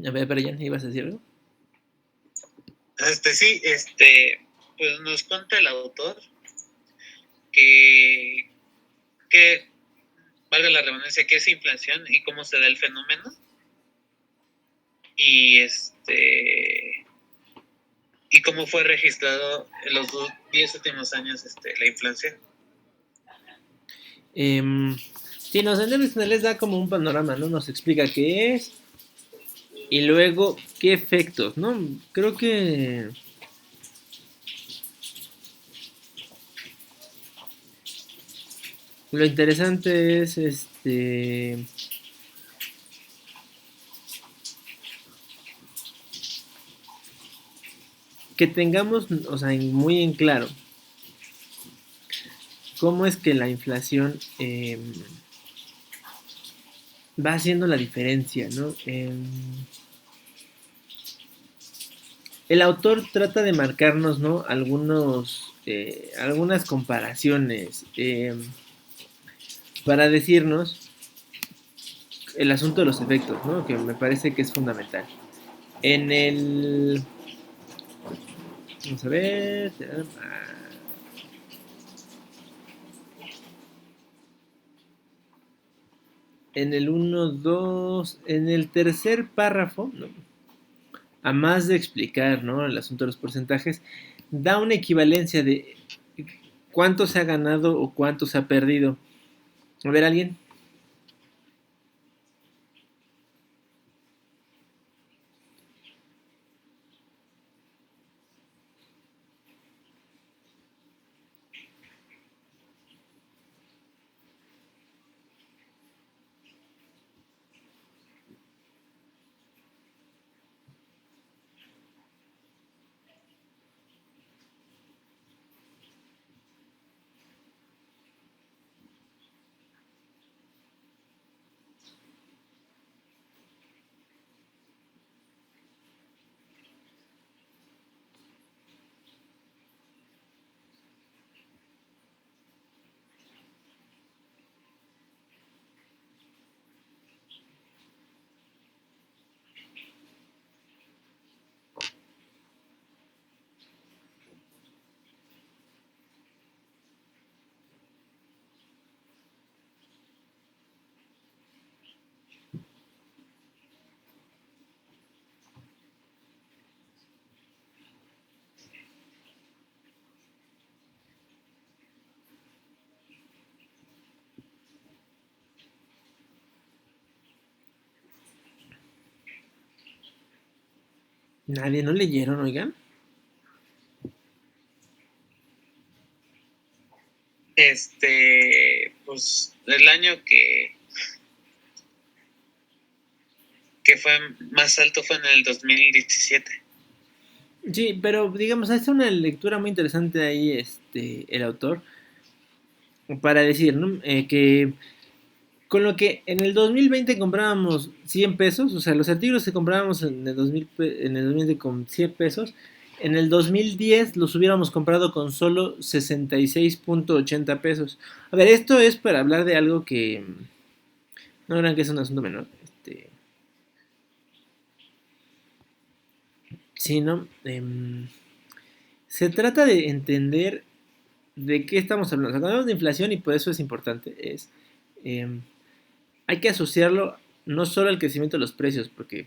A ver, Brian, ¿ibas a decir algo? Sí, pues nos cuenta el autor que valga la redundancia, qué es inflación y cómo se da el fenómeno. Y y cómo fue registrado en los 10 últimos años la inflación. Sí, nos en términos generales da como un panorama, ¿no? Nos explica qué es y luego qué efectos, ¿no? Creo que Lo interesante es que tengamos, o sea, muy en claro cómo es que la inflación va haciendo la diferencia, ¿no? El autor trata de marcarnos, ¿no? Algunas comparaciones para decirnos el asunto de los efectos, ¿no? Que me parece que es fundamental. En el... Vamos a ver... En el uno 2 en el tercer párrafo, ¿no? A más de explicar, ¿no? El asunto de los porcentajes, da una equivalencia de cuánto se ha ganado o cuánto se ha perdido. A ver, ¿alguien? Nadie, ¿no leyeron, oigan? Pues el año que fue más alto fue en el 2017. Sí, pero digamos, hace una lectura muy interesante ahí el autor para decir, ¿no? Que con lo que en el 2020 comprábamos 100 pesos, o sea, los artículos que comprábamos en el 2020 con 100 pesos, en el 2010 los hubiéramos comprado con solo 66.80 pesos. A ver, esto es para hablar de algo que no crean que es un asunto menor. Sino, se trata de entender de qué estamos hablando. O sea, cuando hablamos de inflación, y por eso es importante, em, hay que asociarlo no solo al crecimiento de los precios, porque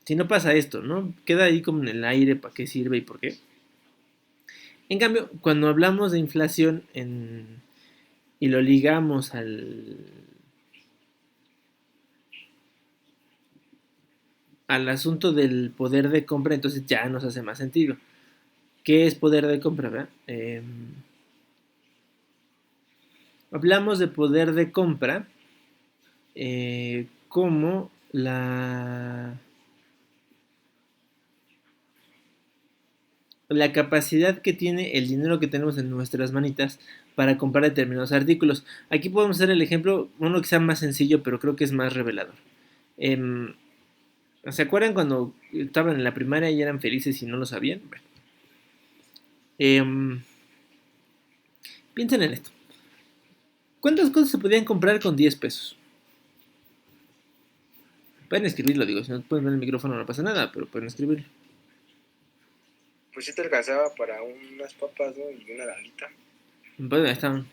si no pasa esto, ¿no? Queda ahí como en el aire para qué sirve y por qué. En cambio, cuando hablamos de inflación y lo ligamos al asunto del poder de compra, entonces ya nos hace más sentido. ¿Qué es poder de compra, verdad? Hablamos de poder de compra como la capacidad que tiene el dinero que tenemos en nuestras manitas para comprar determinados artículos. Aquí podemos hacer el ejemplo, uno que sea más sencillo, pero creo que es más revelador. Em, ¿Se acuerdan cuando estaban en la primaria y eran felices y no lo sabían? Bueno, em, piensen en esto. ¿Cuántas cosas se podían comprar con 10 pesos? Pueden escribirlo, digo, si no pueden ver el micrófono no pasa nada, pero pueden escribirlo. Pues sí te alcanzaba para unas papas, ¿no? Y una dalita. Pues ahí están,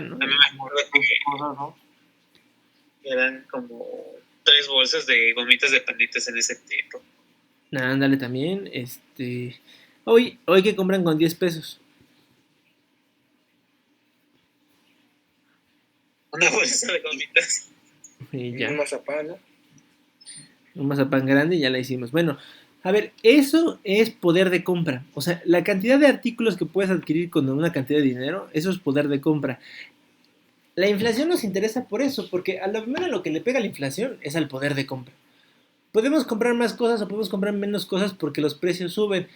¿no? A mí me acuerdo que eran como 3 bolsas de gomitas de panditas en ese tiempo. Ándale también, hoy que compran con 10 pesos. Una bolsa de gomitas. Y Y ya. un mazapán, ¿no? Un mazapán grande y ya la hicimos. Bueno, a ver, eso es poder de compra. O sea, la cantidad de artículos que puedes adquirir con una cantidad de dinero, eso es poder de compra. La inflación nos interesa por eso, porque a lo primero lo que le pega a la inflación es al poder de compra. Podemos comprar más cosas o podemos comprar menos cosas porque los precios suben.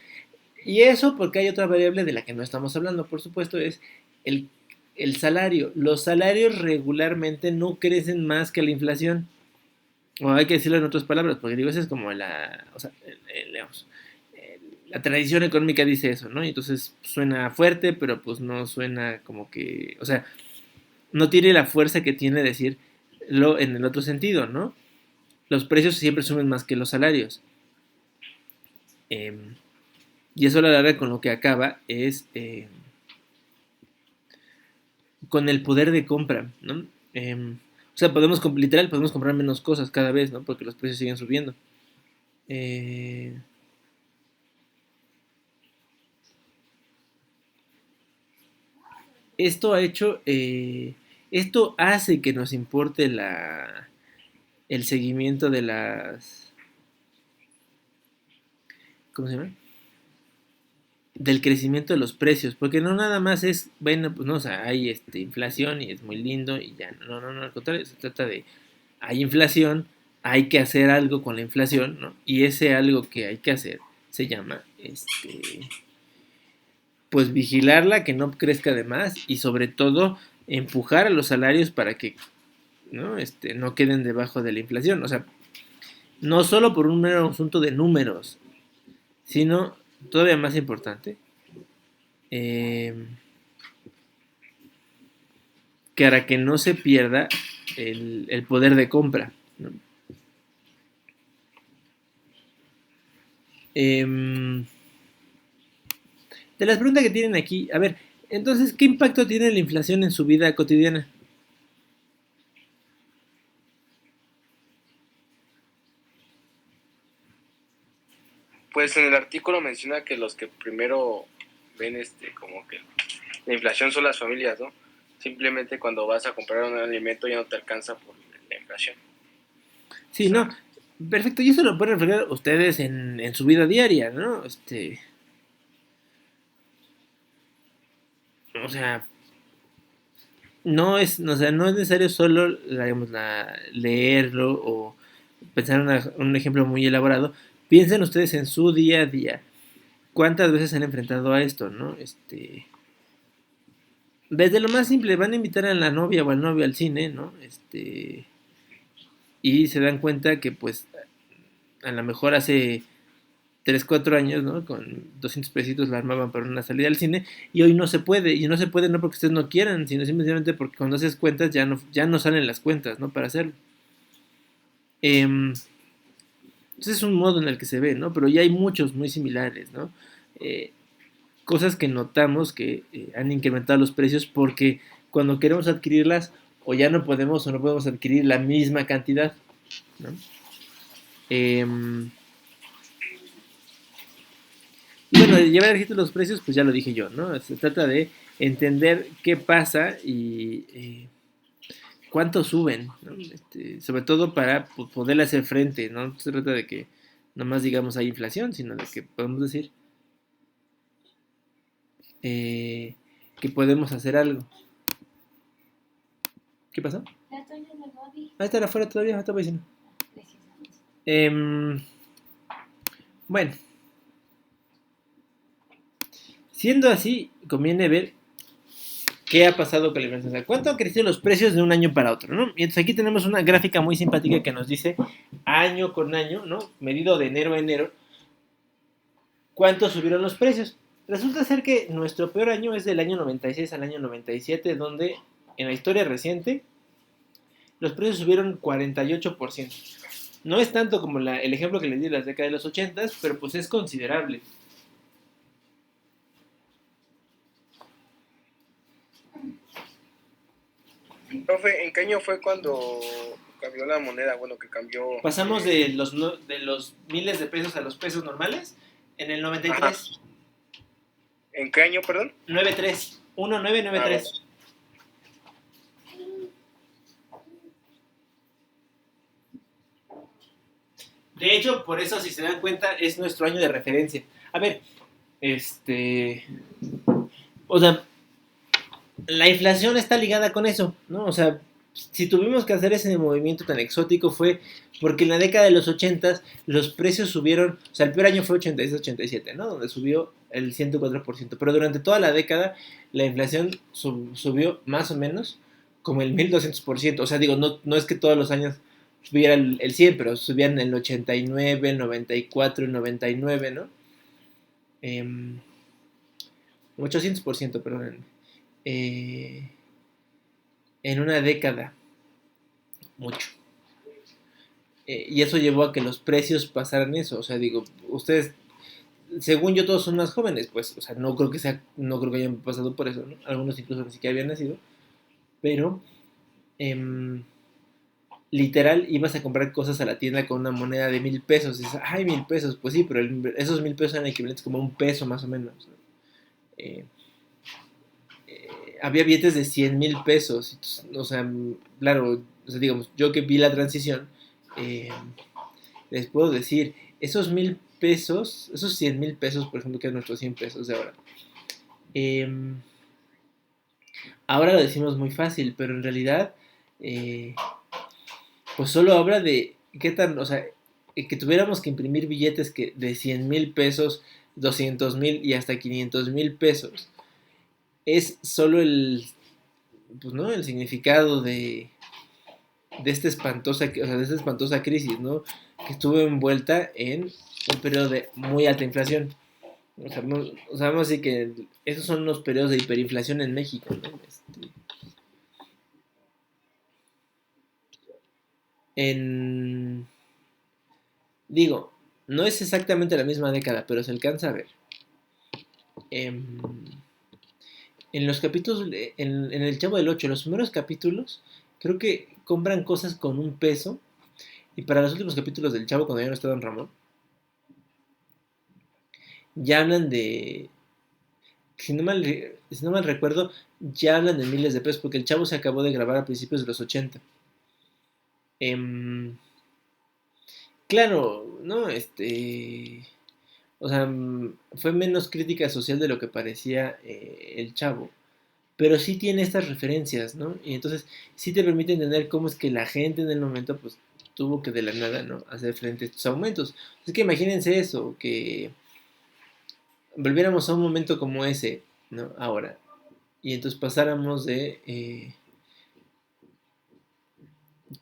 Y eso porque hay otra variable de la que no estamos hablando, por supuesto, es el, el salario. Los salarios regularmente no crecen más que la inflación. O hay que decirlo en otras palabras, porque digo, esa es como o sea, digamos, la tradición económica dice eso, ¿no? Y entonces suena fuerte, pero pues no suena como que, o sea, no tiene la fuerza que tiene decirlo en el otro sentido, ¿no? Los precios siempre suben más que los salarios. Eh, y eso a la larga con lo que acaba es con el poder de compra, ¿no? O sea, literal, podemos comprar menos cosas cada vez, ¿no? Porque los precios siguen subiendo. Eh, esto ha hecho, esto hace que nos importe el seguimiento de ¿cómo se llama? Del crecimiento de los precios, porque no nada más es, bueno, pues no, o sea, hay inflación y es muy lindo y ya, no, al contrario, se trata de, hay inflación, hay que hacer algo con la inflación, ¿no? Y ese algo que hay que hacer se llama, pues vigilarla, que no crezca de más y sobre todo empujar a los salarios para que, ¿no? No queden debajo de la inflación, o sea, no solo por un mero asunto de números, sino todavía más importante, eh, que para que no se pierda el poder de compra, ¿no? De las preguntas que tienen aquí, a ver, entonces, ¿qué impacto tiene la inflación en su vida cotidiana? Pues en el artículo menciona que los que primero ven como que la inflación son las familias, ¿no? Simplemente cuando vas a comprar un alimento ya no te alcanza por la inflación. Sí, no, perfecto, y eso lo pueden reflejar ustedes en su vida diaria, ¿no? O sea, o sea, no es necesario solo, digamos, leerlo o pensar en un ejemplo muy elaborado. Piensen ustedes en su día a día. ¿Cuántas veces se han enfrentado a esto, no? Desde lo más simple, van a invitar a la novia o al novio al cine, ¿no? Y se dan cuenta que, pues, a lo mejor hace 3 4 años, ¿no? Con 200 pesitos la armaban para una salida al cine y hoy no se puede. Y no se puede no porque ustedes no quieran, sino simplemente porque cuando haces cuentas ya no salen las cuentas, ¿no? Para hacerlo. Entonces es un modo en el que se ve, ¿no? Pero ya hay muchos muy similares, ¿no? Eh, cosas que notamos que han incrementado los precios porque cuando queremos adquirirlas o ya no podemos o no podemos adquirir la misma cantidad, ¿no? Eh, y bueno, de llevar el registro de los precios, pues ya lo dije yo, ¿no? Se trata de entender qué pasa y cuánto suben, ¿no? Sobre todo para poderle hacer frente, ¿no? Se trata de que no más digamos hay inflación, sino de que podemos decir eh, que podemos hacer algo. ¿Qué pasó? La Toño no lo vi. Ah, está afuera todavía, estaba diciendo. Gracias. Bueno, siendo así, conviene ver qué ha pasado con la inflación. O sea, cuánto han crecido los precios de un año para otro, ¿no? Y entonces aquí tenemos una gráfica muy simpática que nos dice año con año, ¿no? Medido de enero a enero, cuánto subieron los precios. Resulta ser que nuestro peor año es del año 96 al año 97, donde en la historia reciente los precios subieron 48%. No es tanto como el ejemplo que les di de las décadas de los 80, pero pues es considerable. Profe, ¿en qué año fue cuando cambió la moneda? Bueno, que cambió... Pasamos de los miles de pesos a los pesos normales en el 93. Ajá. ¿En qué año, perdón? 93. 1993. De hecho, por eso, si se dan cuenta, es nuestro año de referencia. A ver, o sea, la inflación está ligada con eso, ¿no? O sea, si tuvimos que hacer ese movimiento tan exótico fue porque en la década de los 80 los precios subieron, o sea, el peor año fue 86-87, ¿no? Donde subió el 104%, pero durante toda la década la inflación subió más o menos como el 1200%, o sea, digo, no es que todos los años subiera el 100, pero subían el 89, el 94, el 99, ¿no? 800%, perdón. Eh, en una década, mucho. Y eso llevó a que los precios pasaran eso. O sea, digo, ustedes, según yo, todos son más jóvenes, pues, o sea, no creo que hayan pasado por eso, ¿no? Algunos incluso ni siquiera habían nacido, pero em, literal ibas a comprar cosas a la tienda con una moneda de 1000 pesos. Y dices, ay, 1000 pesos, pues sí, pero esos 1000 pesos eran equivalentes como a un peso más o menos, ¿no? Eh, Había billetes de 100,000 pesos. O sea, claro, o sea, digamos, yo que vi la transición, eh, les puedo decir, esos 1000 pesos, esos 100,000 pesos, por ejemplo, que es nuestros 100 pesos de ahora, eh, ahora lo decimos muy fácil, pero en realidad, eh, pues solo habla de qué tan, o sea, que tuviéramos que imprimir billetes de 100,000 pesos, 200,000 y hasta 500,000 pesos, es solo pues, ¿no? El significado de esta espantosa crisis, ¿no? Que estuvo envuelta en un periodo de muy alta inflación. O sea, vamos a decir que esos son los periodos de hiperinflación en México, ¿no? En, digo, no es exactamente la misma década, pero se alcanza a ver. En, en los capítulos, en el Chavo del 8, los primeros capítulos, creo que compran cosas con un peso. Y para los últimos capítulos del Chavo, cuando ya no está Don Ramón, ya hablan de. Si no mal recuerdo, ya hablan de miles de pesos, porque el Chavo se acabó de grabar a principios de los 80. Em, claro, ¿no? O sea, fue menos crítica social de lo que parecía el Chavo. Pero sí tiene estas referencias, ¿no? Y entonces sí te permite entender cómo es que la gente en el momento, pues, tuvo que de la nada, ¿no? Hacer frente a estos aumentos. Es que imagínense eso, que volviéramos a un momento como ese, ¿no? Ahora. Y entonces pasáramos de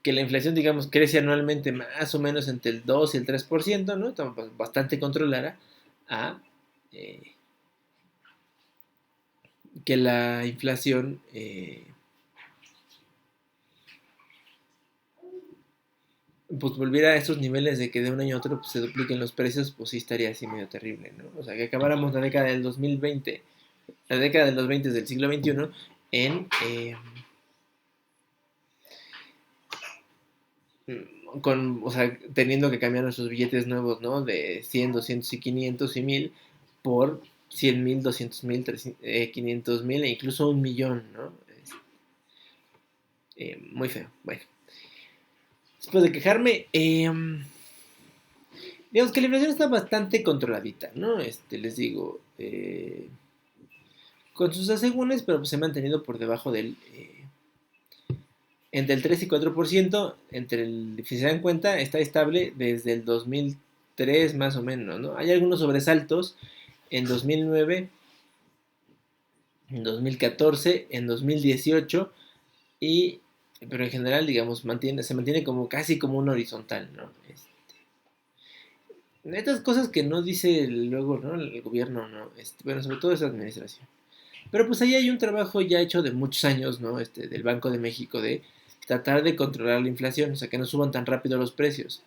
que la inflación, digamos, crece anualmente más o menos entre el 2 y el 3%, ¿no? Estamos bastante controlada, a que la inflación pues volviera a esos niveles de que de un año a otro pues, se dupliquen los precios, pues sí estaría así medio terrible, ¿no? O sea, que acabáramos la década del 2020, la década de los 20 del siglo XXI, en o sea, teniendo que cambiar nuestros billetes nuevos, ¿no? De 100, 200 y 500 y 1000 por 100,000, 200,000, 500,000 e incluso 1,000,000, ¿no? Muy feo. Bueno, después de quejarme, digamos que la inflación está bastante controladita, ¿no? Les digo, con sus asegúnes, pero pues se ha mantenido por debajo del entre el 3 y 4%, si se dan cuenta, está estable desde el 2003 más o menos, ¿no? Hay algunos sobresaltos en 2009, en 2014, en 2018, pero en general, digamos, se mantiene como casi como un horizontal, ¿no? Estas cosas que no dice luego, ¿no? El gobierno, ¿no? Bueno, sobre todo esa administración. Pero pues ahí hay un trabajo ya hecho de muchos años, ¿no? Del Banco de México de tratar de controlar la inflación, o sea, que no suban tan rápido los precios.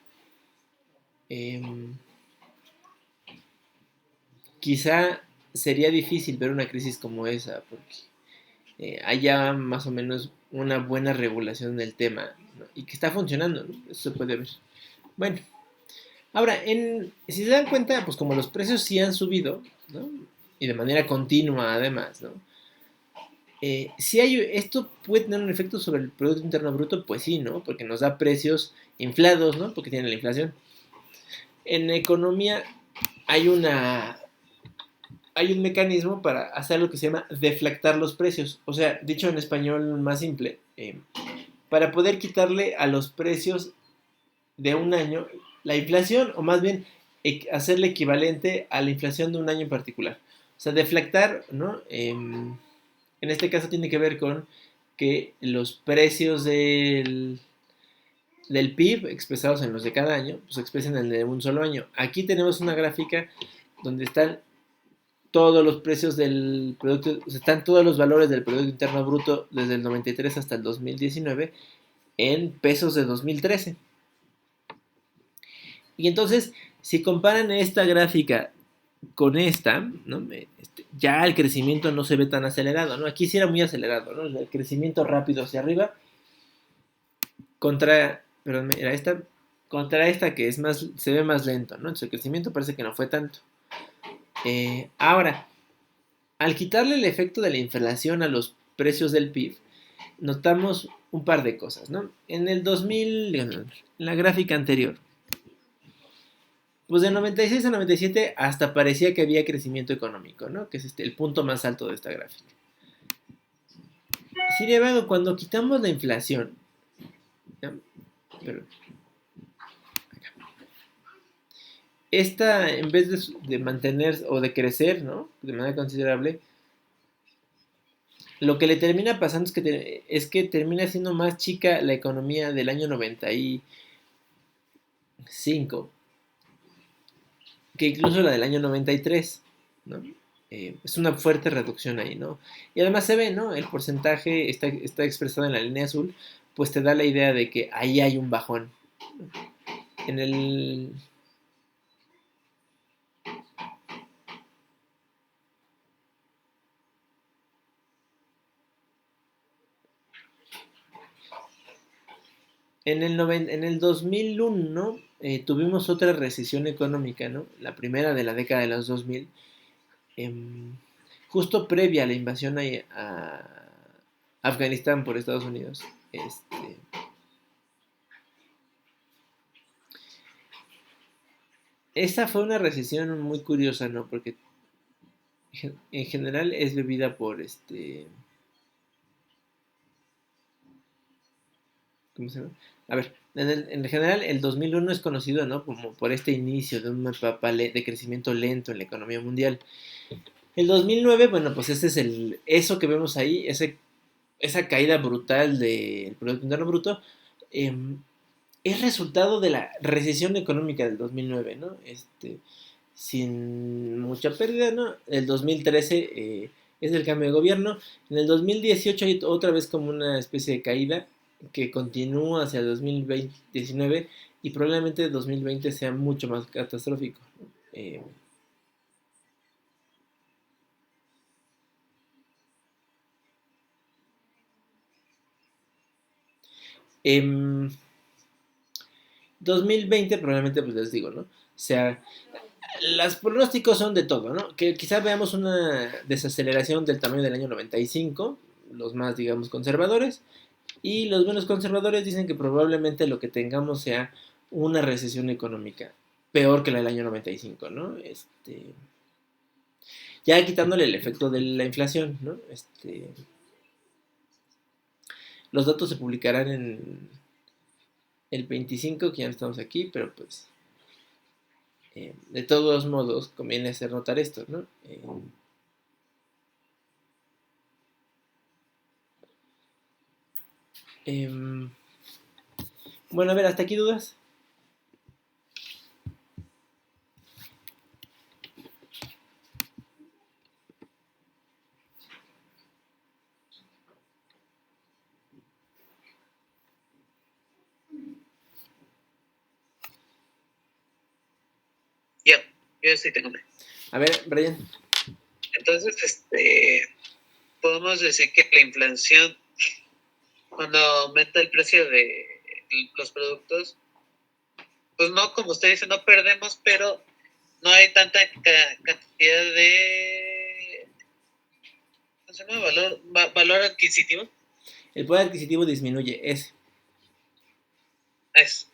Quizá sería difícil ver una crisis como esa, porque haya más o menos una buena regulación del tema, ¿no? Y que está funcionando, ¿no? Eso se puede ver. Bueno, ahora, si se dan cuenta, pues como los precios sí han subido, ¿no? Y de manera continua además, ¿no? Si esto puede tener un efecto sobre el Producto Interno Bruto, pues sí, ¿no? Porque nos da precios inflados, ¿no? Porque tiene la inflación. En economía hay hay un mecanismo para hacer lo que se llama deflactar los precios. O sea, dicho en español más simple, para poder quitarle a los precios de un año la inflación, o más bien hacerle equivalente a la inflación de un año en particular. O sea, deflactar, ¿no? En este caso tiene que ver con que los precios del PIB expresados en los de cada año, pues se expresen en el de un solo año. Aquí tenemos una gráfica donde están todos los precios del producto, o sea, están todos los valores del Producto Interno Bruto desde el 93 hasta el 2019 en pesos de 2013. Y entonces, si comparan esta gráfica con esta, ¿no? Ya el crecimiento no se ve tan acelerado, ¿no? Aquí sí era muy acelerado, ¿no? El crecimiento rápido hacia arriba contra, perdón, era esta, contra esta que es más, se ve más lento, ¿no? Entonces el crecimiento parece que no fue tanto. Ahora, al quitarle el efecto de la inflación a los precios del PIB, notamos un par de cosas, ¿no? En el 2000, en la gráfica anterior, pues de 96 a 97 hasta parecía que había crecimiento económico, ¿no? Que es el punto más alto de esta gráfica. Sin embargo, cuando quitamos la inflación, ¿no? Pero, esta, en vez de mantener o de crecer, ¿no? De manera considerable, lo que le termina pasando es que termina siendo más chica la economía del año 95 que incluso la del año 93, ¿no? Es una fuerte reducción ahí, ¿no? Y además se ve, ¿no? El porcentaje está expresado en la línea azul, pues te da la idea de que ahí hay un bajón. En el... En el 2001 tuvimos otra recesión económica, ¿no? La primera de la década de los 2000, justo previa a la invasión a Afganistán por Estados Unidos. Esa fue una recesión muy curiosa, ¿no? Porque en general es bebida por ¿cómo se llama? A ver, en general el 2001 es conocido, ¿no? Como por este inicio de una etapa de crecimiento lento en la economía mundial. El 2009, bueno, pues ese es eso que vemos ahí, esa caída brutal del Producto Interno Bruto, es resultado de la recesión económica del 2009, ¿no? Sin mucha pérdida, ¿no? El 2013 es el cambio de gobierno. En el 2018 hay otra vez como una especie de caída que continúa hacia el 2019 y probablemente el 2020 sea mucho más catastrófico, ¿no? Em, 2020 probablemente, pues les digo, ¿no? O sea, los pronósticos son de todo, ¿no? Que quizá veamos una desaceleración del tamaño del año 95, los más, digamos, conservadores, y los menos conservadores dicen que probablemente lo que tengamos sea una recesión económica peor que la del año 95, ¿no? Ya quitándole el efecto de la inflación, ¿no? Los datos se publicarán en el 25, que ya no estamos aquí, pero pues de todos modos conviene hacer notar esto, ¿no? Bueno, a ver, ¿hasta aquí dudas? Ya, yo sí tengo. A ver, Brian. Entonces, podemos decir que la inflación, cuando aumenta el precio de los productos, pues no, como usted dice, no perdemos, pero no hay tanta cantidad de, ¿cómo se llama? Valor adquisitivo. El poder adquisitivo disminuye, ese. Es,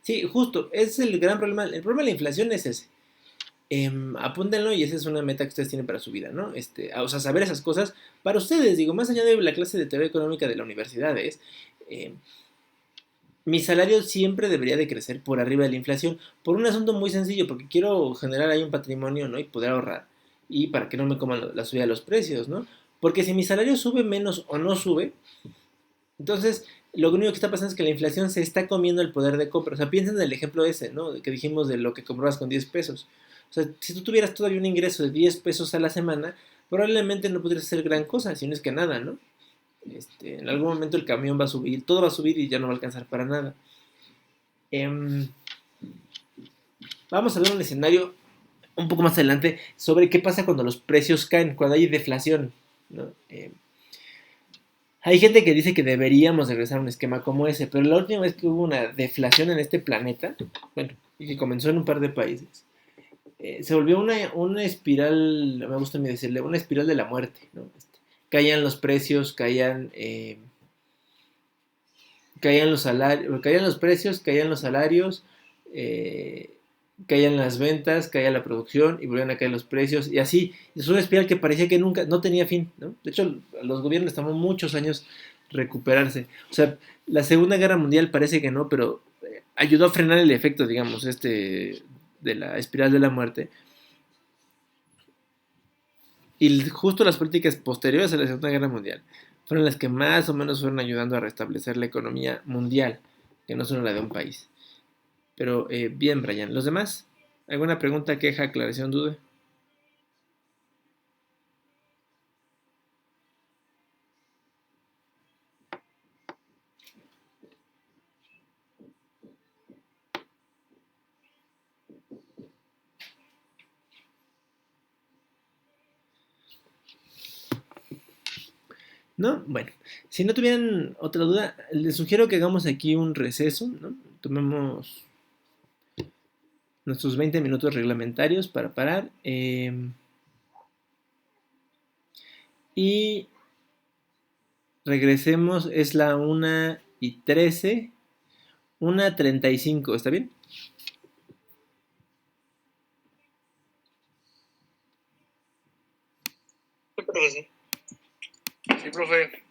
Sí, justo, ese es el gran problema. El problema de la inflación es ese. Apúntenlo y esa es una meta que ustedes tienen para su vida, ¿no? O sea, saber esas cosas para ustedes, digo, más allá de la clase de teoría económica de la universidad, mi salario siempre debería de crecer por arriba de la inflación, por un asunto muy sencillo, porque quiero generar ahí un patrimonio, ¿no? Y poder ahorrar, y para que no me coman la subida de los precios, ¿no? Porque si mi salario sube menos o no sube, entonces lo único que está pasando es que la inflación se está comiendo el poder de compra. O sea, piensen en el ejemplo ese, ¿no? Que dijimos de lo que comprabas con 10 pesos. O sea, si tú tuvieras todavía un ingreso de 10 pesos a la semana, probablemente no pudieras hacer gran cosa, si no es que nada, ¿no? En algún momento el camión va a subir, todo va a subir y ya no va a alcanzar para nada. Em, Vamos a ver un escenario un poco más adelante sobre qué pasa cuando los precios caen, cuando hay deflación, ¿no? Hay gente que dice que deberíamos regresar a un esquema como ese, pero la última vez que hubo una deflación en este planeta, bueno, y que comenzó en un par de países, se volvió una espiral, me gusta a mí decirle, una espiral de la muerte, ¿no? Caían los precios, caían los salarios, caían los precios, caían los salarios, eh, caían las ventas, caía la producción y volvían a caer los precios y así. Es una espiral que parecía que nunca, no tenía fin, ¿no? De hecho, los gobiernos tomó muchos años recuperarse. O sea, la Segunda Guerra Mundial parece que no, pero ayudó a frenar el efecto, digamos, de la espiral de la muerte. Y justo las políticas posteriores a la Segunda Guerra Mundial fueron las que más o menos fueron ayudando a restablecer la economía mundial, que no solo la de un país. Pero bien, Brian. ¿Los demás? ¿Alguna pregunta, queja, aclaración, duda? ¿No? Bueno, si no tuvieran otra duda, les sugiero que hagamos aquí un receso, ¿no? Tomemos nuestros 20 minutos reglamentarios para parar. Y regresemos, es la 1:13, 1:35, ¿está bien? Sí, profe, sí. Sí, profe.